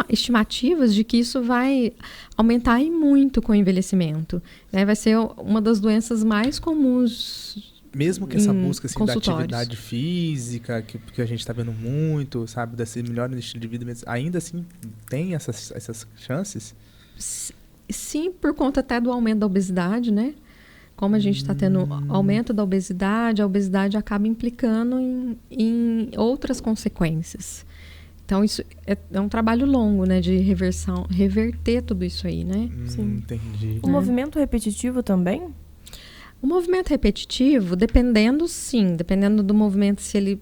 C: estimativas de que isso vai aumentar e muito com o envelhecimento. Né? Vai ser uma das doenças mais comuns.
A: Mesmo que essa busca assim, da atividade física, que a gente está vendo muito, sabe, desse melhor estilo de vida, ainda assim tem essas chances?
C: Sim, por conta até do aumento da obesidade, né? Como a gente está tendo aumento da obesidade, a obesidade acaba implicando em outras consequências. Então, isso é um trabalho longo, né? De reverter tudo isso aí, né?
B: Sim.
A: Entendi.
B: O movimento repetitivo também?
C: O movimento repetitivo, dependendo do movimento, se ele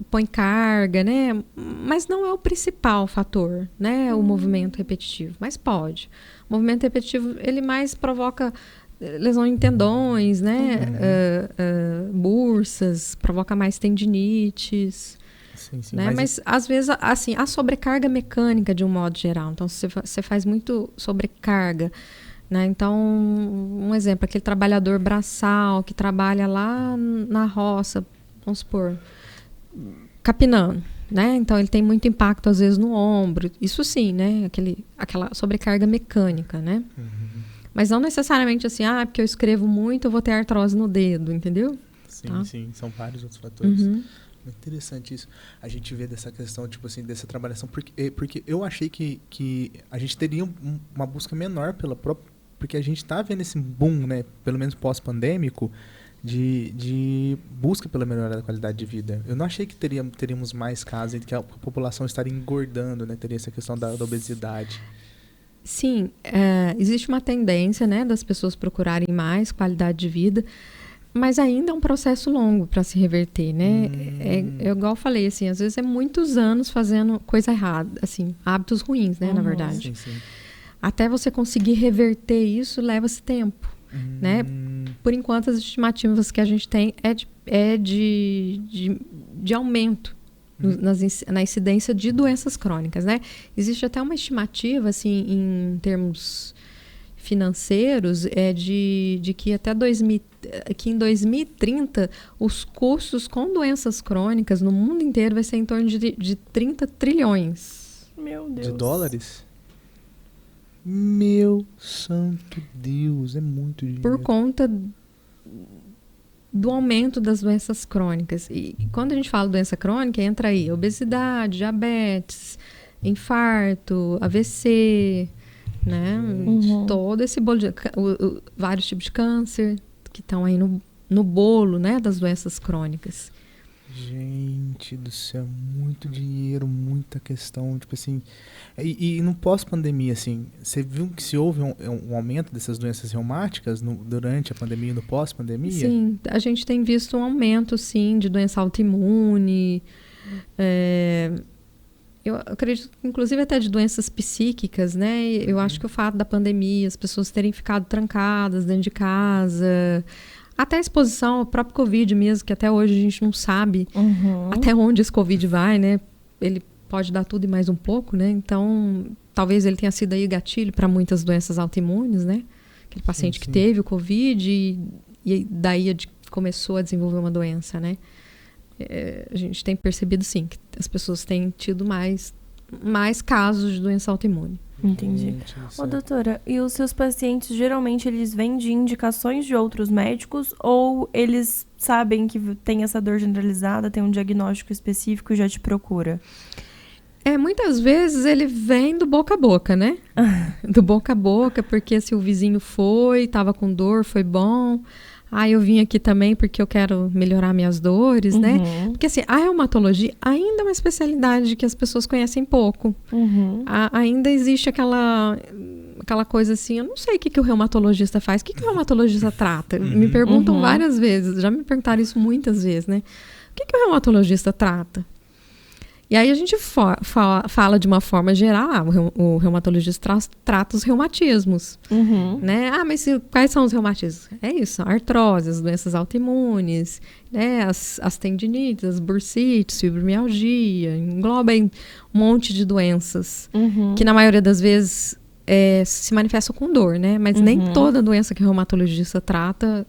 C: põe carga, né? Mas não é o principal fator, né? O movimento repetitivo, mas pode. O movimento repetitivo, ele mais provoca lesão em tendões, né? Bursas, provoca mais tendinites.
A: Sim,
C: Né? Mas às vezes, assim, a sobrecarga mecânica de um modo geral. Então, você faz muito sobrecarga. Né? Então, um exemplo, aquele trabalhador braçal que trabalha lá na roça, vamos supor, capinando. Né? Então, ele tem muito impacto, às vezes, no ombro. Isso sim, né? Aquela sobrecarga mecânica, né? Mas não necessariamente assim, porque eu escrevo muito, eu vou ter artrose no dedo, entendeu?
A: Sim, são vários outros fatores. Muito interessante isso. A gente vê dessa questão, tipo assim, dessa trabalhação, porque eu achei que a gente teria uma busca menor pela própria, porque a gente tá vendo esse boom, né, pelo menos pós-pandêmico, de busca pela melhora da qualidade de vida. Eu não achei que teríamos mais casos, que a população estaria engordando, né, teria essa questão da obesidade.
C: Sim, existe uma tendência, né, das pessoas procurarem mais qualidade de vida, mas ainda é um processo longo para se reverter, né? É igual eu falei, assim, às vezes é muitos anos fazendo coisa errada, assim, hábitos ruins, né, na verdade.
A: Sim.
C: Até você conseguir reverter isso, leva-se tempo, né? Por enquanto, as estimativas que a gente tem é de aumento na incidência de doenças crônicas, né? Existe até uma estimativa, assim, em termos financeiros, de que até que em 2030 os custos com doenças crônicas no mundo inteiro vai ser em torno de 30 trilhões.
B: Meu Deus.
A: De dólares? Meu santo Deus, é muito dinheiro.
C: Por conta do aumento das doenças crônicas. E quando a gente fala doença crônica, entra aí obesidade, diabetes, infarto, AVC, né? Todo esse bolo de vários tipos de câncer que estão aí no bolo, né, das doenças crônicas.
A: Gente do céu, muito dinheiro, muita questão, tipo assim. E no pós-pandemia, assim, você viu que se houve um aumento dessas doenças reumáticas durante a pandemia e no pós-pandemia?
C: Sim, a gente tem visto um aumento, sim, de doença autoimune. Eu acredito, inclusive, até de doenças psíquicas, né? Eu acho que o fato da pandemia, as pessoas terem ficado trancadas dentro de casa, até a exposição ao próprio Covid mesmo, que até hoje a gente não sabe até onde esse Covid vai, né? Ele pode dar tudo e mais um pouco, né? Então, talvez ele tenha sido aí gatilho para muitas doenças autoimunes, né? Aquele paciente que teve o Covid e daí começou a desenvolver uma doença, né? A gente tem percebido, sim, que as pessoas têm tido mais casos de doença autoimune.
B: Entendi. Ô, doutora, e os seus pacientes, geralmente, eles vêm de indicações de outros médicos ou eles sabem que tem essa dor generalizada, tem um diagnóstico específico e já te procura?
C: Muitas vezes ele vem do boca a boca, né? Do boca a boca, porque se o vizinho estava com dor, foi bom. Eu vim aqui também porque eu quero melhorar minhas dores, né? Porque assim, a reumatologia ainda é uma especialidade que as pessoas conhecem pouco. Ainda existe aquela coisa assim, eu não sei o que o reumatologista faz, o que o reumatologista trata? Me perguntam várias vezes, já me perguntaram isso muitas vezes, né? O que o reumatologista trata? E aí a gente fala de uma forma geral, o reumatologista trata os reumatismos, né? Mas quais são os reumatismos? É isso, artrose, as doenças autoimunes, né? As tendinites, as bursites, fibromialgia, engloba aí um monte de doenças que na maioria das vezes se manifestam com dor, né? Mas nem toda doença que o reumatologista trata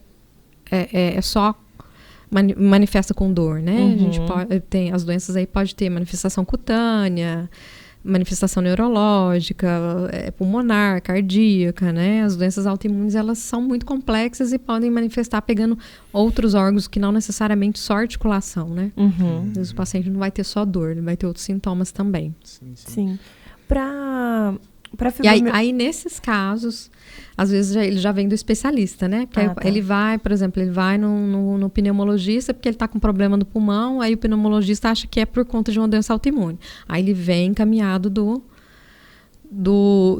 C: é só manifesta com dor, né? A gente tem as doenças aí, pode ter manifestação cutânea, manifestação neurológica, pulmonar, cardíaca, né? As doenças autoimunes, elas são muito complexas e podem manifestar pegando outros órgãos que não necessariamente só articulação, né? Às vezes o paciente não vai ter só dor, ele vai ter outros sintomas também.
B: Sim. Pra
C: E aí, nesses casos, às vezes ele já vem do especialista, né? Porque ele vai, por exemplo, no pneumologista porque ele está com problema no pulmão, aí o pneumologista acha que é por conta de uma doença autoimune. Aí ele vem encaminhado do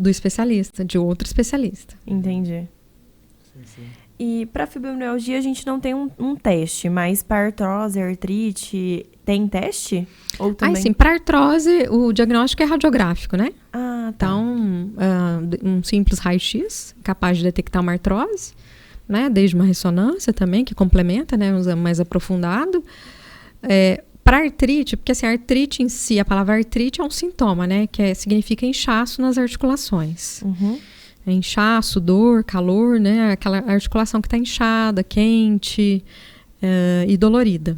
C: especialista, de outro especialista.
B: Entendi.
A: Sim.
B: E para fibromialgia a gente não tem um teste, mas para artrose, artrite, tem teste? Ou também?
C: Sim, para artrose o diagnóstico é radiográfico, né?
B: Tá.
C: Então, um simples raio-x capaz de detectar uma artrose, né? Desde uma ressonância também, que complementa, né? Um exame mais aprofundado. Para artrite, porque assim, a artrite em si, a palavra artrite é um sintoma, né? Significa inchaço nas articulações. Inchaço, dor, calor, né? Aquela articulação que está inchada, quente e dolorida.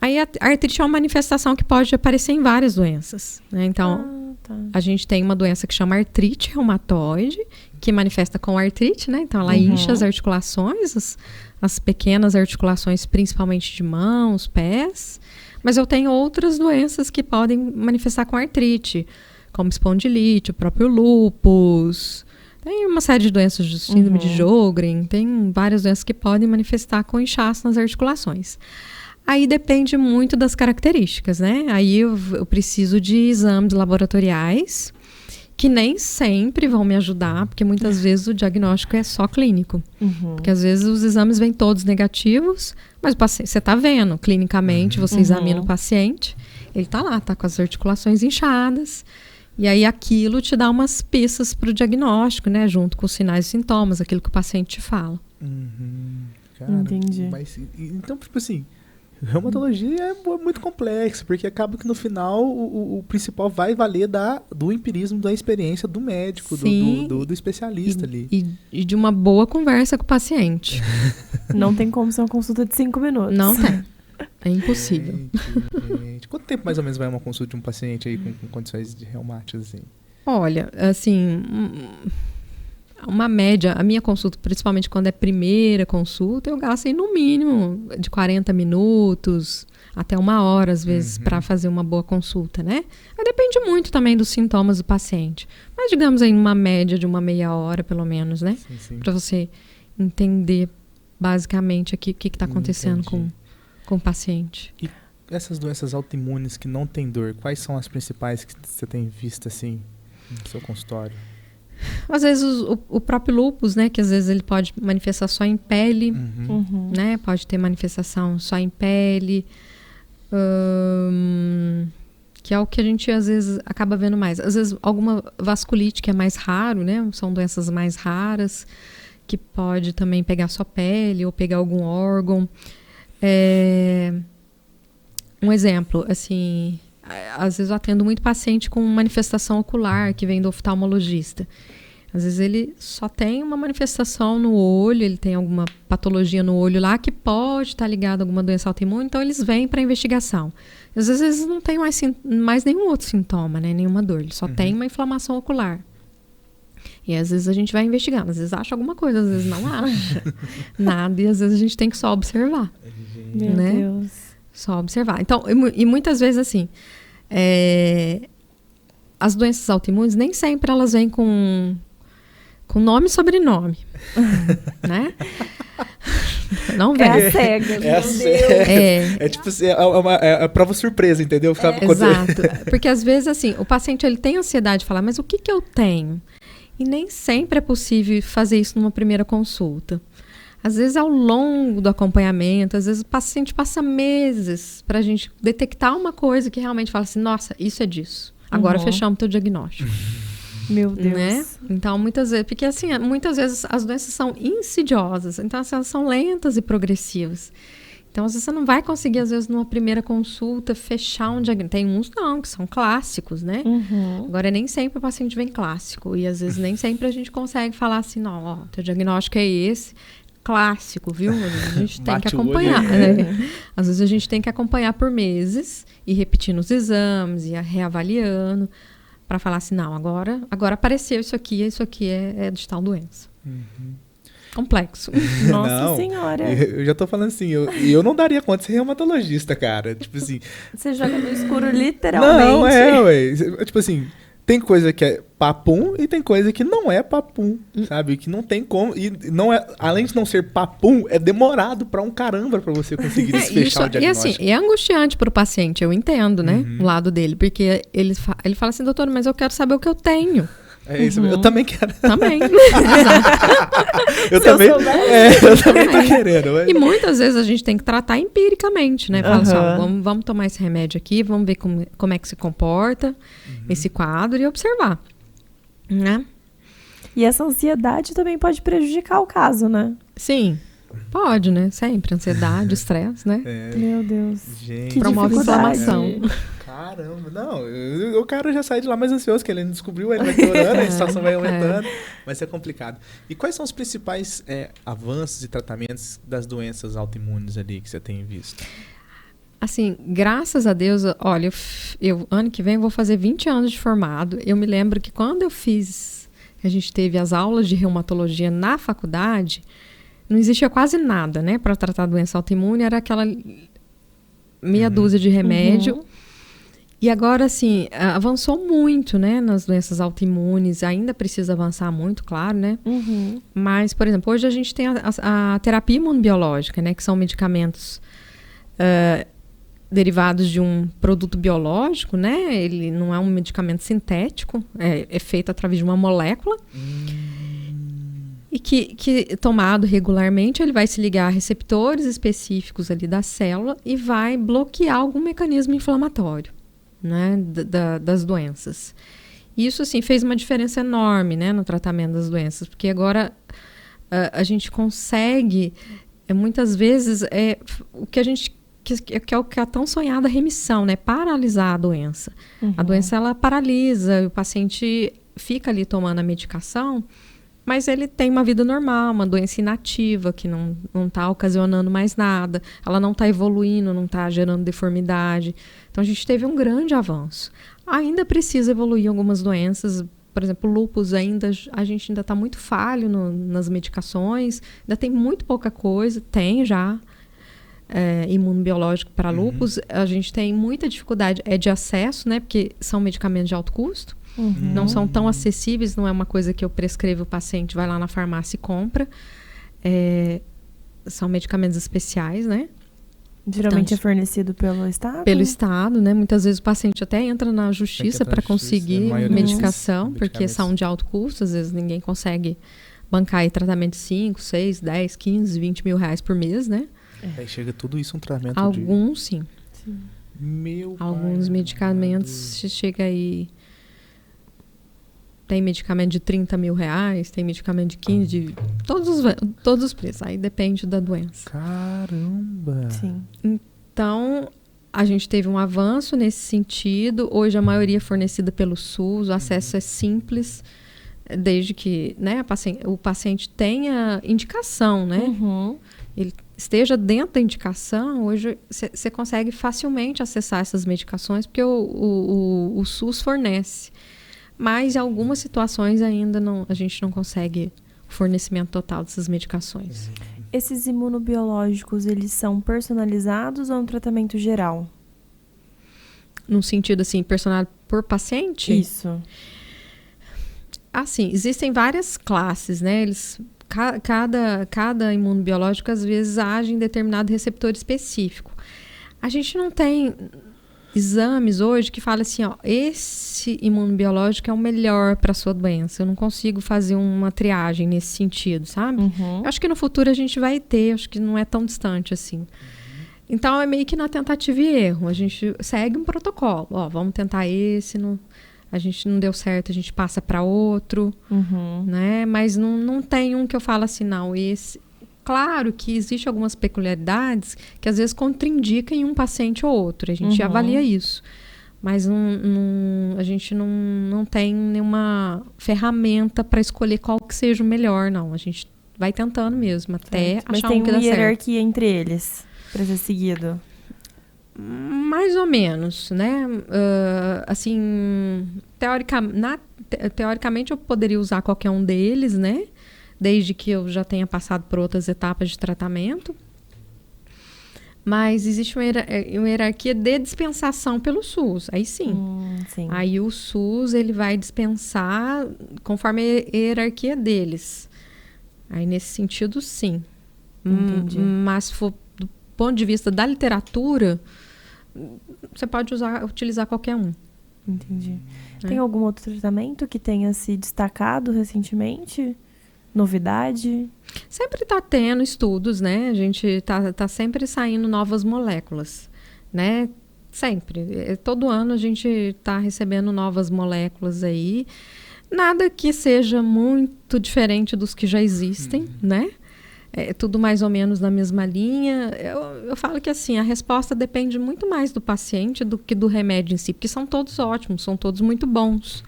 C: Aí a artrite é uma manifestação que pode aparecer em várias doenças, né? Então, a gente tem uma doença que chama artrite reumatoide, que manifesta com artrite, né? Então, ela incha as articulações, as pequenas articulações, principalmente de mãos, pés. Mas eu tenho outras doenças que podem manifestar com artrite, como espondilite, o próprio lúpus. Tem uma série de doenças, de síndrome de Sjögren, tem várias doenças que podem manifestar com inchaço nas articulações. Aí depende muito das características, né? Aí eu preciso de exames laboratoriais, que nem sempre vão me ajudar, porque muitas vezes o diagnóstico é só clínico. Porque às vezes os exames vêm todos negativos, mas o paciente, você está vendo clinicamente, você examina o paciente, ele está lá, está com as articulações inchadas, e aí aquilo te dá umas pistas para o diagnóstico, né? Junto com os sinais e sintomas, aquilo que o paciente te fala.
A: Cara,
B: Entendi.
A: Mas, então, tipo assim, reumatologia é muito complexa, porque acaba que no final o principal vai valer do empirismo, da experiência do médico, do especialista ali.
C: E de uma boa conversa com o paciente.
B: Não tem como ser uma consulta de 5 minutos.
C: Não tem. É impossível.
A: Gente. Quanto tempo mais ou menos vai uma consulta de um paciente aí com condições de reumáticos, assim?
C: Olha, assim, uma média, a minha consulta, principalmente quando é primeira consulta, eu gasto aí no mínimo de 40 minutos até 1 hora, às vezes, para fazer uma boa consulta, né? Aí depende muito também dos sintomas do paciente. Mas digamos aí uma média de 1/2 hora, pelo menos, né? Para você entender basicamente aqui o que está acontecendo com o paciente.
A: E essas doenças autoimunes que não têm dor, quais são as principais que você tem visto, assim, no seu consultório?
C: Às vezes o próprio lúpus, né, que às vezes ele pode manifestar só em pele, né, pode ter manifestação só em pele, que é o que a gente às vezes acaba vendo mais. Às vezes alguma vasculite, que é mais raro, né, são doenças mais raras, que pode também pegar só pele ou pegar algum órgão. Um exemplo, assim, às vezes eu atendo muito paciente com manifestação ocular que vem do oftalmologista. Às vezes ele só tem uma manifestação no olho, ele tem alguma patologia no olho lá que pode estar ligada a alguma doença autoimune, então eles vêm para investigação. Às vezes eles não têm mais nenhum outro sintoma, né, nenhuma dor, ele só tem uma inflamação ocular. E às vezes a gente vai investigando, às vezes acha alguma coisa, às vezes não acha nada, e às vezes a gente tem que só observar.
B: Meu Deus.
C: Só observar. Então, e muitas vezes assim, as doenças autoimunes nem sempre elas vêm com nome e sobrenome, né? Não vem.
B: É a cega.
A: É a cega. É tipo assim, é a prova surpresa, entendeu?
C: Exato. Porque às vezes assim, o paciente ele tem ansiedade de falar, mas o que eu tenho? E nem sempre é possível fazer isso numa primeira consulta. Às vezes, ao longo do acompanhamento, às vezes o paciente passa meses para a gente detectar uma coisa que realmente fala assim, nossa, isso é disso. Agora fechamos o teu diagnóstico.
B: Meu Deus.
C: Né? Então, muitas vezes, porque assim, muitas vezes as doenças são insidiosas, então elas são lentas e progressivas. Então, às vezes, você não vai conseguir, às vezes, numa primeira consulta, fechar um diagnóstico. Tem uns, não, que são clássicos, né? Agora, nem sempre o paciente vem clássico. E, às vezes, nem sempre a gente consegue falar assim, não, ó, teu diagnóstico é esse, clássico, viu? A gente tem que acompanhar, né? Às vezes, a gente tem que acompanhar por meses, e repetindo os exames, e reavaliando, para falar assim, não, agora apareceu isso aqui é de tal doença. Complexo.
B: Nossa Senhora.
A: Eu já tô falando assim, eu não daria conta de ser reumatologista, cara. Tipo assim.
B: Você joga no escuro, literalmente.
A: Não, ué. Tipo assim, tem coisa que é papum e tem coisa que não é papum, sabe? Que não tem como. E não é, além de não ser papum, é demorado pra um caramba pra você conseguir desfechar o diagnóstico.
C: E assim, é angustiante pro paciente, eu entendo, né? O lado dele, porque ele fala assim, doutor, mas eu quero saber o que eu tenho.
A: É isso mesmo. Eu também quero.
C: Também.
A: eu também tô querendo. Mas...
C: E muitas vezes a gente tem que tratar empiricamente, né? Fala assim, ó, vamos tomar esse remédio aqui, vamos ver como é que se comporta esse quadro e observar, né?
B: E essa ansiedade também pode prejudicar o caso, né?
C: Sim, pode, né? Sempre. Ansiedade, estresse, né?
B: Meu Deus.
A: Gente,
B: Que
C: Promove
B: dificuldade.
C: inflamação.
A: Caramba, não, o cara já sai de lá mais ansioso, que ele não descobriu, ele vai piorando, a situação vai aumentando, vai ser complicado. E quais são os principais avanços e tratamentos das doenças autoimunes ali que você tem visto?
C: Assim, graças a Deus, olha, eu ano que vem eu vou fazer 20 anos de formado. Eu me lembro que quando a gente teve as aulas de reumatologia na faculdade, não existia quase nada, né, para tratar a doença autoimune, era aquela meia dúzia de remédio. E agora, assim, avançou muito, né, nas doenças autoimunes, ainda precisa avançar muito, claro, né? Mas, por exemplo, hoje a gente tem a terapia imunobiológica, né, que são medicamentos derivados de um produto biológico, né? Ele não é um medicamento sintético, é feito através de uma molécula. E que tomado regularmente, ele vai se ligar a receptores específicos ali da célula e vai bloquear algum mecanismo inflamatório, né, das doenças. Isso, assim, fez uma diferença enorme, né, no tratamento das doenças, porque agora a gente consegue, muitas vezes, o que a gente que é o que é a tão sonhada remissão, né, paralisar a doença. A doença, ela paralisa, o paciente fica ali tomando a medicação, mas ele tem uma vida normal, uma doença inativa, que não está ocasionando mais nada, ela não está evoluindo, não está gerando deformidade. Então, a gente teve um grande avanço. Ainda precisa evoluir algumas doenças, por exemplo, lúpus, a gente ainda está muito falho nas medicações, ainda tem muito pouca coisa, tem já imunobiológico para lúpus, a gente tem muita dificuldade de acesso, né, porque são medicamentos de alto custo. Não são tão acessíveis, não é uma coisa que eu prescrevo o paciente, vai lá na farmácia e compra. São medicamentos especiais, né?
B: Geralmente é fornecido pelo Estado?
C: Pelo Estado, né? Muitas vezes o paciente até entra na justiça para conseguir medicação, porque são de alto custo, às vezes ninguém consegue bancar aí tratamento de 5, 6, 10, 15, 20 mil reais por mês, né?
A: Aí chega tudo isso um tratamento
C: Alguns, sim.
A: pai,
C: Alguns medicamentos chega aí... Tem medicamento de 30 mil reais, tem medicamento de 15, de todos os preços. Aí depende da doença.
A: Caramba!
B: Sim.
C: Então, a gente teve um avanço nesse sentido. Hoje a maioria é fornecida pelo SUS, o acesso é simples, desde que, né, o paciente tenha indicação, né? Ele esteja dentro da indicação. Hoje você consegue facilmente acessar essas medicações, porque o SUS fornece. Mas em algumas situações ainda a gente não consegue o fornecimento total dessas medicações.
B: Esses imunobiológicos, eles são personalizados ou é um tratamento geral?
C: Num sentido, assim, personalizado por paciente?
B: Isso.
C: Assim, existem várias classes, né? Cada imunobiológico, às vezes, age em determinado receptor específico. A gente não tem exames hoje que falam assim, ó, esse imunobiológico é o melhor para a sua doença. Eu não consigo fazer uma triagem nesse sentido, sabe? Eu acho que no futuro a gente vai ter, acho que não é tão distante assim. Então, é meio que na tentativa e erro. A gente segue um protocolo. Ó, vamos tentar esse, a gente não deu certo, a gente passa para outro, né? Mas não tem um que eu falo assim, não, esse... Claro que existem algumas peculiaridades que às vezes contraindicam em um paciente ou outro. A gente avalia isso. Mas a gente não tem nenhuma ferramenta para escolher qual que seja o melhor, não. A gente vai tentando mesmo, até achar um que dá certo. Mas tem uma
B: hierarquia entre eles para ser seguido?
C: Mais ou menos, né? Assim, teoricamente eu poderia usar qualquer um deles, né? Desde que eu já tenha passado por outras etapas de tratamento. Mas existe uma hierarquia de dispensação pelo SUS. Aí sim.
B: Sim.
C: Aí o SUS ele vai dispensar conforme a hierarquia deles. Aí nesse sentido, sim.
B: Entendi.
C: Mas do ponto de vista da literatura, você pode utilizar qualquer um.
B: Entendi. Tem algum outro tratamento que tenha se destacado recentemente? Novidade?
C: Sempre está tendo estudos, né? A gente tá sempre saindo novas moléculas, né? Sempre. Todo ano a gente está recebendo novas moléculas aí. Nada que seja muito diferente dos que já existem, né? É tudo mais ou menos na mesma linha. Eu falo que assim, a resposta depende muito mais do paciente do que do remédio em si, porque são todos ótimos, são todos muito bons.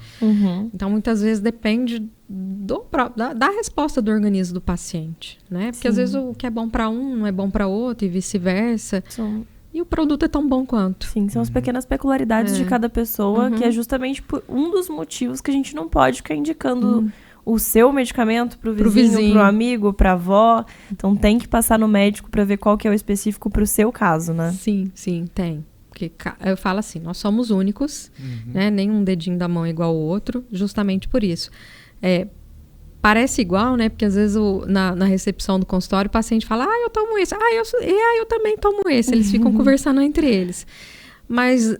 C: Então, muitas vezes depende da resposta do organismo do paciente, né? Porque às vezes o que é bom para um não é bom para outro e vice-versa. E o produto é tão bom quanto.
B: Sim, são as pequenas peculiaridades de cada pessoa, que é justamente um dos motivos que a gente não pode ficar indicando o seu medicamento pro vizinho, pro amigo, pra avó. Então tem que passar no médico para ver qual que é o específico pro seu caso, né?
C: Sim, tem. Porque eu falo assim, nós somos únicos, né? Nenhum dedinho da mão é igual ao outro, justamente por isso. Parece igual, né? Porque às vezes na recepção do consultório o paciente fala, eu tomo esse, eu também tomo esse. Eles ficam conversando entre eles. Mas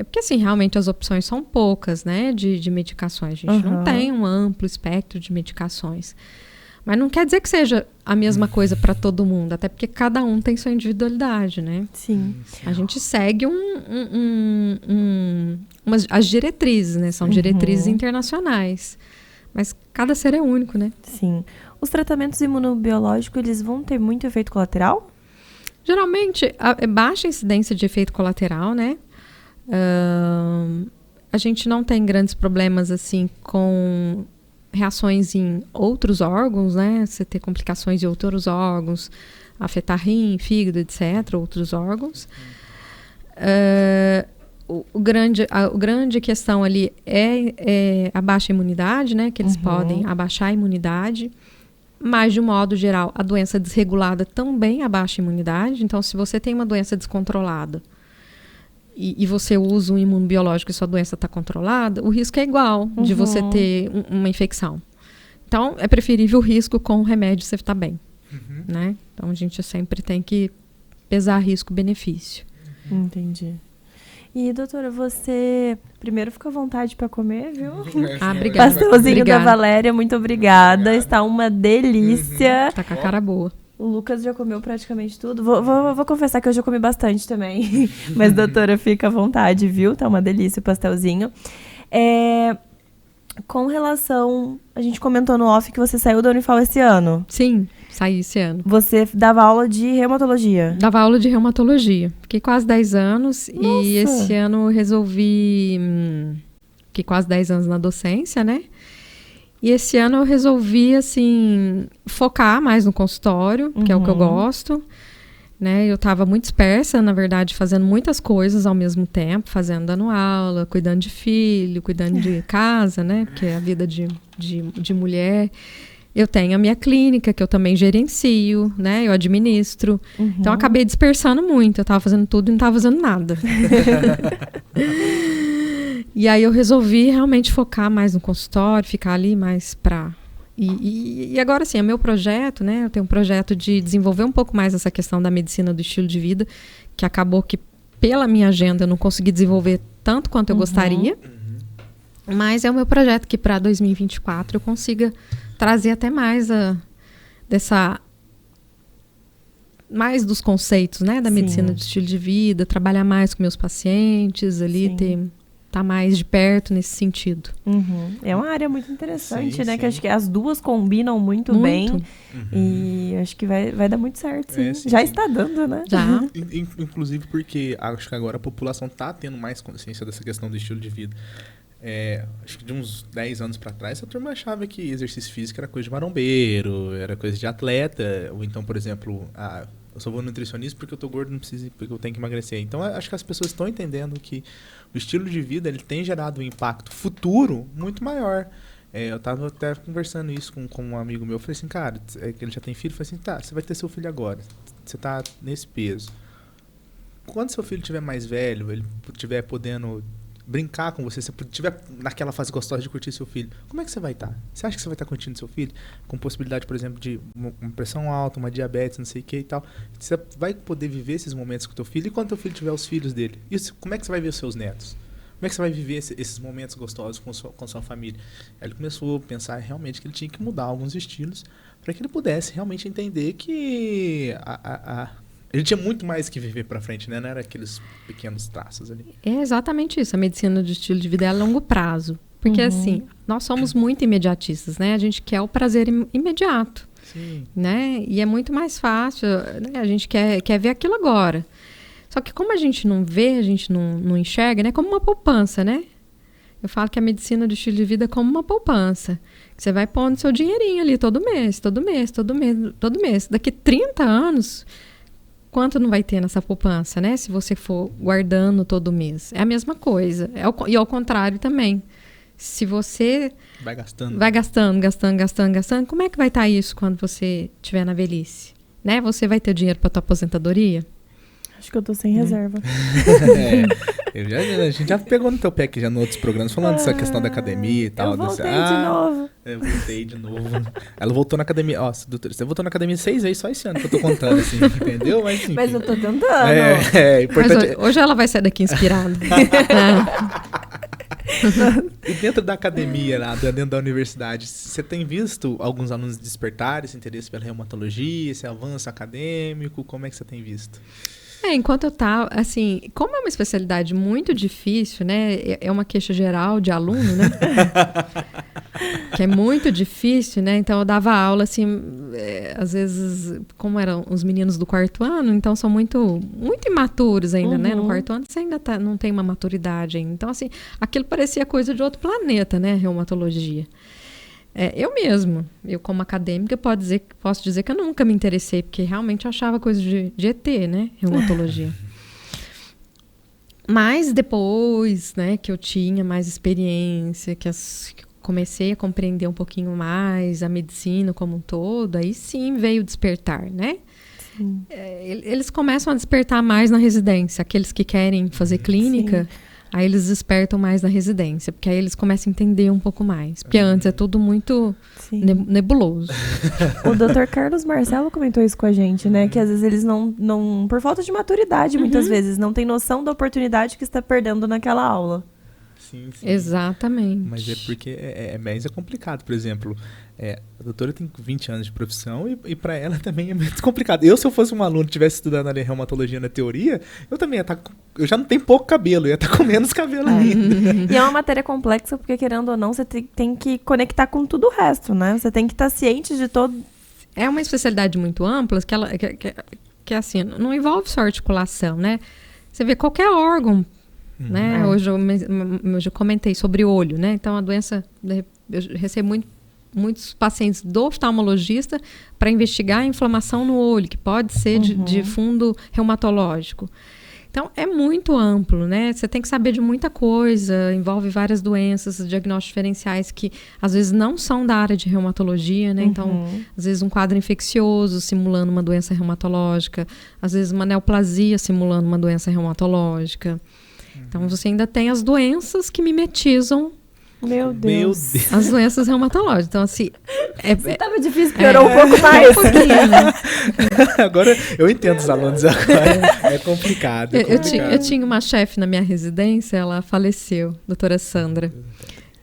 C: porque assim, realmente as opções são poucas, né? De medicações. A gente não tem um amplo espectro de medicações. Mas não quer dizer que seja a mesma coisa para todo mundo, até porque cada um tem sua individualidade, né?
B: Sim.
C: A gente segue as diretrizes, né? São diretrizes internacionais. Mas cada ser é único, né?
B: Sim. Os tratamentos imunobiológicos, eles vão ter muito efeito colateral?
C: Geralmente, é baixa incidência de efeito colateral, né? A gente não tem grandes problemas, assim, com reações em outros órgãos, né? Você ter complicações em outros órgãos, afetar rim, fígado, etc., outros órgãos. O grande questão ali é a baixa imunidade, né? Que eles podem abaixar a imunidade. Mas, de um modo geral, a doença desregulada também abaixa a imunidade. Então, se você tem uma doença descontrolada e você usa um imunobiológico e sua doença está controlada, o risco é igual de você ter uma infecção. Então, é preferível o risco com o remédio você estar bem, né? Então, a gente sempre tem que pesar risco-benefício.
B: Entendi. E, doutora, você primeiro fica à vontade para comer, viu?
C: Obrigada.
B: Pastelzinho da Valéria, muito obrigada. Está uma delícia.
C: Tá com a cara boa.
B: O Lucas já comeu praticamente tudo. Vou confessar que eu já comi bastante também. Mas, doutora, fica à vontade, viu? Tá uma delícia o pastelzinho. Com relação... A gente comentou no off que você saiu da Unifal esse ano.
C: Sim, saí esse ano.
B: Você dava aula de reumatologia?
C: Dava aula de reumatologia. Fiquei quase 10 anos.
B: Nossa.
C: E esse ano eu resolvi... Fiquei quase 10 anos na docência, né? E esse ano eu resolvi, assim, focar mais no consultório, que é o que eu gosto. Né? Eu estava muito dispersa, na verdade, fazendo muitas coisas ao mesmo tempo, dando aula, cuidando de filho, cuidando de casa, né? Porque é a vida de mulher. Eu tenho a minha clínica, que eu também gerencio, né? Eu administro. Então, eu acabei dispersando muito. Eu estava fazendo tudo e não estava fazendo nada. E aí, eu resolvi realmente focar mais no consultório, ficar ali mais para... E agora, sim, é meu projeto, né? Eu tenho um projeto de desenvolver um pouco mais essa questão da medicina do estilo de vida, que acabou que, pela minha agenda, eu não consegui desenvolver tanto quanto eu gostaria. Mas é o meu projeto que, para 2024, eu consiga trazer até mais mais dos conceitos, né? Da medicina do estilo de vida, trabalhar mais com meus pacientes ali, tá mais de perto nesse sentido.
B: É uma área muito interessante, né? Que acho que as duas combinam muito bem. E acho que vai dar muito certo, sim. Já está dando, né?
C: Já.
A: Inclusive porque acho que agora a população tá tendo mais consciência dessa questão do estilo de vida. Acho que de uns 10 anos pra trás, a turma achava que exercício físico era coisa de marombeiro, era coisa de atleta. Ou então, por exemplo, eu só vou no nutricionista porque eu tô gordo, não preciso, porque eu tenho que emagrecer. Então, acho que as pessoas estão entendendo que o estilo de vida ele tem gerado um impacto futuro muito maior. Eu tava até conversando isso com um amigo meu. Eu falei assim, cara, que ele já tem filho. Eu falei assim, tá, você vai ter seu filho agora. Você tá nesse peso. Quando seu filho estiver mais velho, ele estiver podendo brincar com você, se estiver naquela fase gostosa de curtir seu filho, como é que você vai estar? Você acha que você vai estar curtindo seu filho? Com possibilidade, por exemplo, de uma pressão alta, uma diabetes, não sei o que e tal. Você vai poder viver esses momentos com teu filho e quando teu filho tiver os filhos dele? Isso, como é que você vai ver os seus netos? Como é que você vai viver esses momentos gostosos com sua família? Aí ele começou a pensar realmente que ele tinha que mudar alguns estilos para que ele pudesse realmente entender que ele tinha muito mais que viver para frente, né? Não era aqueles pequenos traços ali.
C: É exatamente isso. A medicina do estilo de vida é a longo prazo, Porque, assim, nós somos muito imediatistas, né? A gente quer o prazer imediato,
A: Sim.
C: né? E é muito mais fácil, né? A gente quer ver aquilo agora. Só que como a gente não vê, a gente não enxerga, né? Como uma poupança, né? Eu falo que a medicina do estilo de vida é como uma poupança. Que você vai pondo seu dinheirinho ali todo mês. Daqui 30 anos, quanto não vai ter nessa poupança, né? Se você for guardando todo mês. É a mesma coisa. E ao contrário também. Se você
A: Vai gastando.
C: vai gastando, como é que vai estar isso quando você estiver na velhice? Né? Você vai ter dinheiro para tua aposentadoria?
B: Acho que eu tô sem reserva.
A: A gente já pegou no teu pé aqui já em outros programas, falando dessa questão da academia e tal.
B: Eu voltei de novo.
A: Eu voltei de novo. Ela voltou na academia. Ó, doutora, você voltou na academia 6 vezes só esse ano que eu tô contando, assim, entendeu? Mas, enfim.
B: Mas eu tô tentando.
A: É importante.
C: Mas hoje ela vai sair daqui inspirada.
A: E dentro da academia, lá, dentro da universidade, você tem visto alguns alunos despertarem esse interesse pela reumatologia, esse avanço acadêmico? Como é que você tem visto?
C: Enquanto eu tava, assim, como é uma especialidade muito difícil, né? É uma queixa geral de aluno, né? Que é muito difícil, né? Então eu dava aula, assim, às vezes, como eram os meninos do quarto ano, então são muito imaturos ainda, né? No quarto ano você ainda não tem uma maturidade ainda. Então, assim, aquilo parecia coisa de outro planeta, né? Reumatologia. Eu como acadêmica, posso dizer que eu nunca me interessei, porque realmente eu achava coisa de ET, né? Reumatologia. Mas depois, né, que eu tinha mais experiência, que comecei a compreender um pouquinho mais a medicina como um todo, aí sim veio o despertar, né? Eles começam a despertar mais na residência, aqueles que querem fazer clínica. Sim. Aí eles despertam mais na residência, porque aí eles começam a entender um pouco mais. Porque antes é tudo muito nebuloso.
B: O Dr. Carlos Marcelo comentou isso com a gente, né? Que às vezes eles não por falta de maturidade, muitas vezes, não tem noção da oportunidade que está perdendo naquela aula.
A: Sim.
C: Exatamente.
A: Mas é porque mas é complicado, por exemplo, a doutora tem 20 anos de profissão e para ela também é muito complicado. Se eu fosse um aluno que estivesse estudando ali reumatologia na teoria, eu também ia estar... Eu já não tenho pouco cabelo, ia estar com menos cabelo ainda.
B: E é uma matéria complexa, porque querendo ou não, você tem que conectar com tudo o resto, né? Você tem que estar ciente de todo...
C: É uma especialidade muito ampla, que assim, não envolve só articulação, né? Você vê qualquer órgão, né? Hoje eu comentei sobre o olho, né? Então, a doença... Eu recebo muitos pacientes do oftalmologista para investigar a inflamação no olho, que pode ser de fundo reumatológico. Então, é muito amplo, né? Você tem que saber de muita coisa, envolve várias doenças, diagnósticos diferenciais que, às vezes, não são da área de reumatologia, né? Então, às vezes, um quadro infeccioso simulando uma doença reumatológica, às vezes, uma neoplasia simulando uma doença reumatológica. Então, você ainda tem as doenças que mimetizam
B: Meu Deus.
C: as doenças reumatológicas. Então, assim...
B: Tava difícil, piorou um pouco mais.
A: Agora, eu entendo os alunos agora. É complicado.
C: Eu tinha uma chefe na minha residência, ela faleceu, doutora Sandra.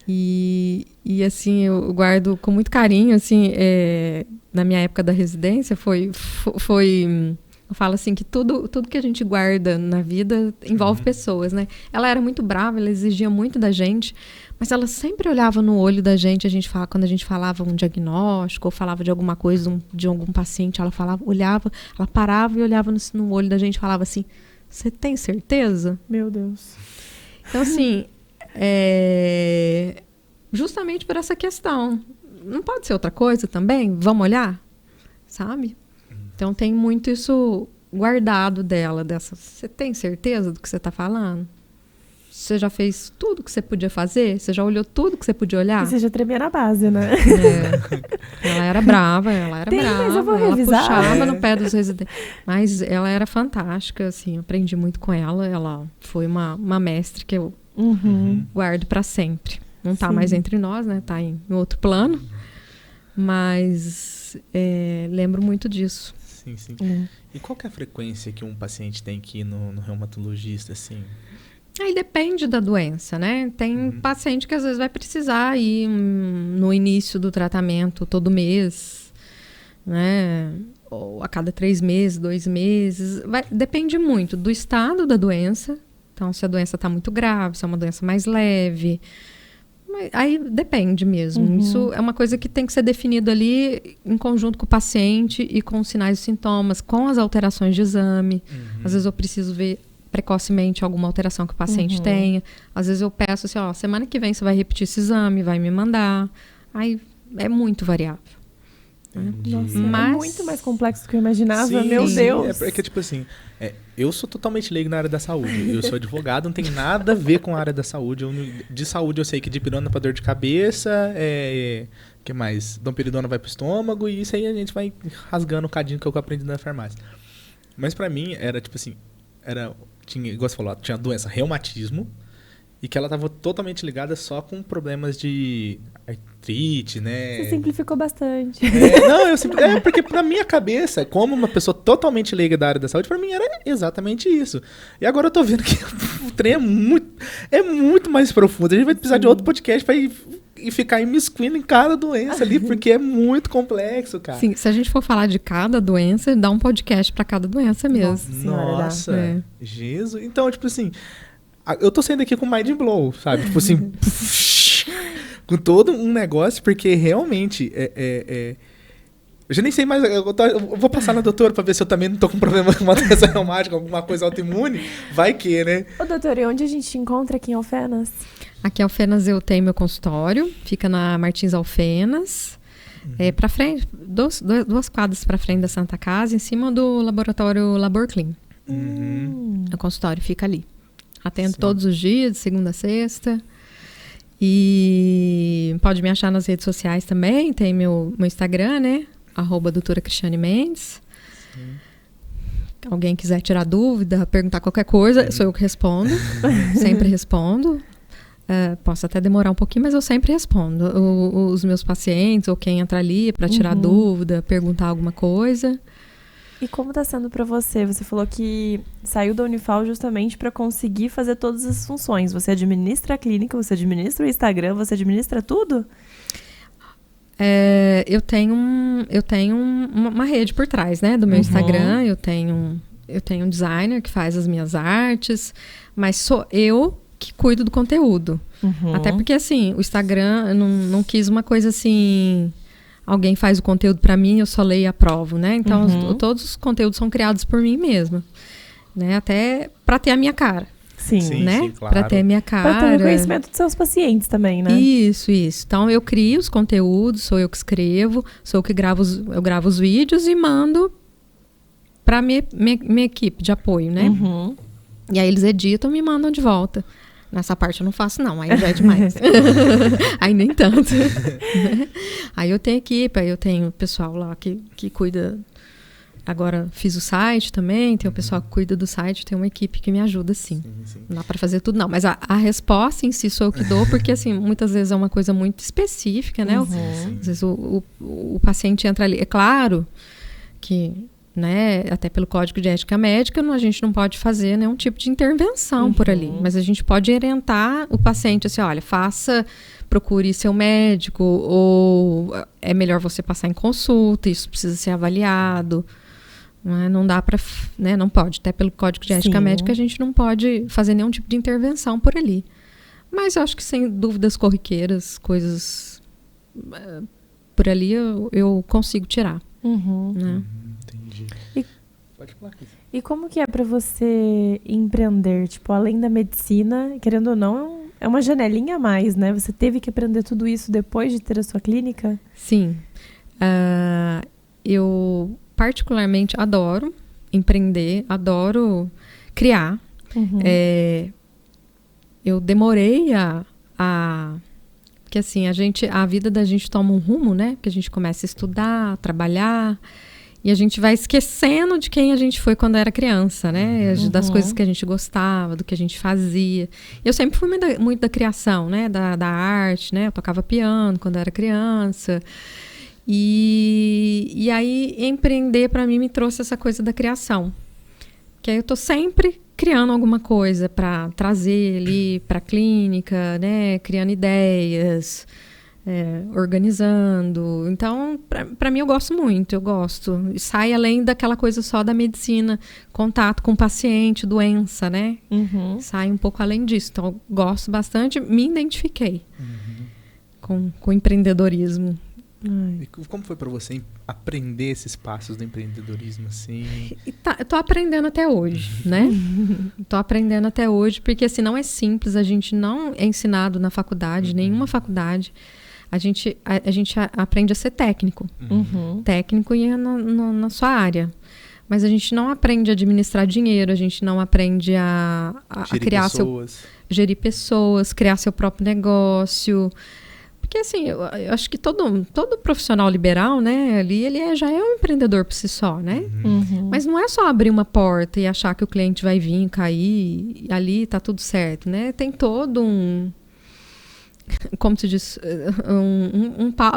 C: E assim, eu guardo com muito carinho, assim, na minha época da residência, foi eu falo assim, que tudo que a gente guarda na vida envolve pessoas, né? Ela era muito brava, ela exigia muito da gente, mas ela sempre olhava no olho da gente, quando a gente falava um diagnóstico, ou falava de alguma coisa, de algum paciente, ela parava e olhava no olho da gente e falava assim, você tem certeza?
B: Meu Deus.
C: Então, assim, justamente por essa questão, não pode ser outra coisa também? Vamos olhar? Sabe? Então, tem muito isso guardado você tem certeza do que você está falando? Você já fez tudo que você podia fazer? Você já olhou tudo que você podia olhar?
B: E você já tremia na base, né?
C: Ela era brava,
B: mas eu vou
C: ela
B: revisar.
C: puxava no pé dos residentes. Mas ela era fantástica, assim, aprendi muito com ela. Ela foi uma mestre que eu guardo para sempre. Não está mais entre nós, né? Está em outro plano. Mas lembro muito disso.
A: Sim. E qual que é a frequência que um paciente tem que ir no reumatologista, assim?
C: Aí depende da doença, né? Tem paciente que às vezes vai precisar ir no início do tratamento todo mês, né? Ou a cada 3 meses, 2 meses. Depende muito do estado da doença. Então, se a doença está muito grave, se é uma doença mais leve. Mas aí depende mesmo. Isso é uma coisa que tem que ser definido ali em conjunto com o paciente e com os sinais e sintomas, com as alterações de exame. Às vezes eu preciso ver precocemente alguma alteração que o paciente tenha. Às vezes eu peço assim, semana que vem você vai repetir esse exame, vai me mandar. Aí é muito variável.
B: Nossa, é muito mais complexo do que eu imaginava, meu Deus.
A: É que, tipo assim, eu sou totalmente leigo na área da saúde. Eu sou advogado, não tem nada a ver com a área da saúde. De saúde eu sei que dipirona pra dor de cabeça, que mais? Domperidona vai pro estômago, e isso aí a gente vai rasgando o cadinho que eu aprendi na farmácia. Mas pra mim era, tipo assim, tinha, igual você falou, tinha doença, reumatismo, e que ela estava totalmente ligada só com problemas de artrite, né?
B: Você simplificou bastante.
A: Porque pra minha cabeça, como uma pessoa totalmente leiga da área da saúde, pra mim era exatamente isso. E agora eu tô vendo que o trem é muito mais profundo. A gente vai precisar de outro podcast pra ir ficar imiscuindo em cada doença ali, porque é muito complexo, cara.
C: Sim, se a gente for falar de cada doença, dá um podcast pra cada doença mesmo.
A: Nossa, Jesus. Então, tipo assim, eu tô saindo aqui com mind blow, sabe? Tipo assim, com todo um negócio, porque realmente eu já nem sei mais. Eu vou passar na doutora pra ver se eu também não tô com problema com uma doença reumática, alguma coisa autoimune. Vai que, né?
B: Ô, doutora, e onde a gente te encontra aqui em Alfenas?
C: Aqui em Alfenas eu tenho meu consultório, fica na Martins Alfenas, pra frente, duas quadras pra frente da Santa Casa, em cima do laboratório LaborClean. O consultório fica ali. Atendo todos os dias, de segunda a sexta. E pode me achar nas redes sociais também. Tem meu Instagram, né? @doutora Cristiane Mendes. Alguém quiser tirar dúvida, perguntar qualquer coisa, sou eu que respondo. Sempre respondo. Posso até demorar um pouquinho, mas eu sempre respondo. Os meus pacientes ou quem entra ali para tirar dúvida, perguntar alguma coisa.
B: E como está sendo para você? Você falou que saiu da Unifal justamente para conseguir fazer todas as funções. Você administra a clínica, você administra o Instagram, você administra tudo?
C: Eu tenho uma rede por trás, né, do meu Instagram. Eu tenho um designer que faz as minhas artes, mas sou eu que cuido do conteúdo. Até porque, assim, o Instagram, eu não quis uma coisa assim... Alguém faz o conteúdo para mim, eu só leio e aprovo, né? Então, todos os conteúdos são criados por mim mesma, né? Até para ter a minha cara.
B: Sim,
C: né?
A: Sim, claro.
C: Para ter a minha cara.
B: Para ter o reconhecimento dos seus pacientes também, né?
C: Isso. Então, eu crio os conteúdos, sou eu que escrevo, sou eu que gravo os vídeos e mando para minha equipe de apoio, né? E aí eles editam e me mandam de volta. Nessa parte eu não faço, não. Aí já é demais. Aí nem tanto. Aí eu tenho equipe, aí eu tenho pessoal lá que cuida. Agora fiz o site também, tem o pessoal que cuida do site, tem uma equipe que me ajuda, sim. Não dá para fazer tudo, não. Mas a resposta em si sou eu que dou, porque assim, muitas vezes é uma coisa muito específica, né? Às vezes o paciente entra ali. É claro que... né, até pelo Código de Ética Médica, a gente não pode fazer nenhum tipo de intervenção por ali, mas a gente pode orientar o paciente assim, olha, procure seu médico, ou é melhor você passar em consulta, isso precisa ser avaliado, não dá para, né, não pode, até pelo Código de Ética Médica a gente não pode fazer nenhum tipo de intervenção por ali, mas eu acho que sem dúvidas corriqueiras, coisas por ali eu consigo tirar, né?
A: Pode falar, Cris.
B: E como que é para você empreender? Tipo, além da medicina, querendo ou não, é uma janelinha a mais, né? Você teve que aprender tudo isso depois de ter a sua clínica?
C: Sim. Eu particularmente adoro empreender, adoro criar. Eu demorei porque assim, a vida da gente toma um rumo, né? Porque a gente começa a estudar, a trabalhar... E a gente vai esquecendo de quem a gente foi quando era criança, né? Das coisas que a gente gostava, do que a gente fazia. Eu sempre fui muito da criação, né? Da arte, né? Eu tocava piano quando era criança. E aí, empreender, para mim, me trouxe essa coisa da criação. Que aí eu tô sempre criando alguma coisa para trazer ali para a clínica, né? Criando ideias... organizando. Então, para mim, eu gosto muito, E sai além daquela coisa só da medicina, contato com o paciente, doença, né? Sai um pouco além disso. Então, eu gosto bastante, me identifiquei. com o empreendedorismo.
A: E como foi para você aprender esses passos do empreendedorismo, assim?
C: Eu tô aprendendo até hoje, né? Tô aprendendo até hoje, porque assim, não é simples, a gente não é ensinado na faculdade, nenhuma faculdade. A gente aprende a ser técnico. Técnico e na sua área. Mas a gente não aprende a administrar dinheiro, a gente não aprende a criar gerir pessoas, criar seu próprio negócio. Porque assim, eu acho que todo profissional liberal, né, ali ele já é um empreendedor por si só, né? Mas não é só abrir uma porta e achar que o cliente vai vir, cair, e ali tá tudo certo, né? Tem todo como se diz,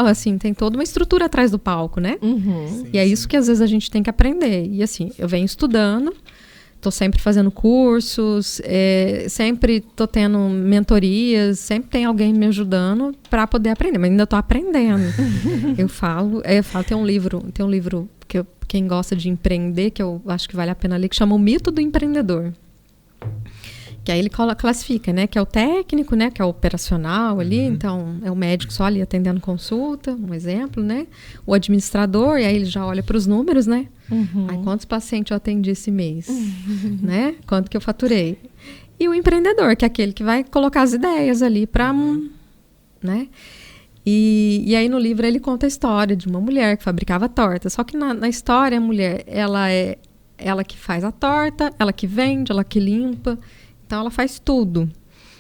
C: assim, tem toda uma estrutura atrás do palco, né?
A: Sim,
C: e é isso que às vezes a gente tem que aprender. E assim, eu venho estudando, tô sempre fazendo cursos, sempre tô tendo mentorias, sempre tem alguém me ajudando para poder aprender, mas ainda tô aprendendo. eu falo, tem um livro que quem gosta de empreender, que eu acho que vale a pena ler, que chama O Mito do Empreendedor. Que aí ele classifica, né? Que é o técnico, né? Que é o operacional ali. Então, é o médico só ali atendendo consulta, um exemplo, né? O administrador, e aí ele já olha para os números, né? Aí, quantos pacientes eu atendi esse mês? Né? Quanto que eu faturei? E o empreendedor, que é aquele que vai colocar as ideias ali para... né? E aí, no livro, ele conta a história de uma mulher que fabricava torta. Só que na história, a mulher, ela que faz a torta, ela que vende, ela que limpa... Então, ela faz tudo.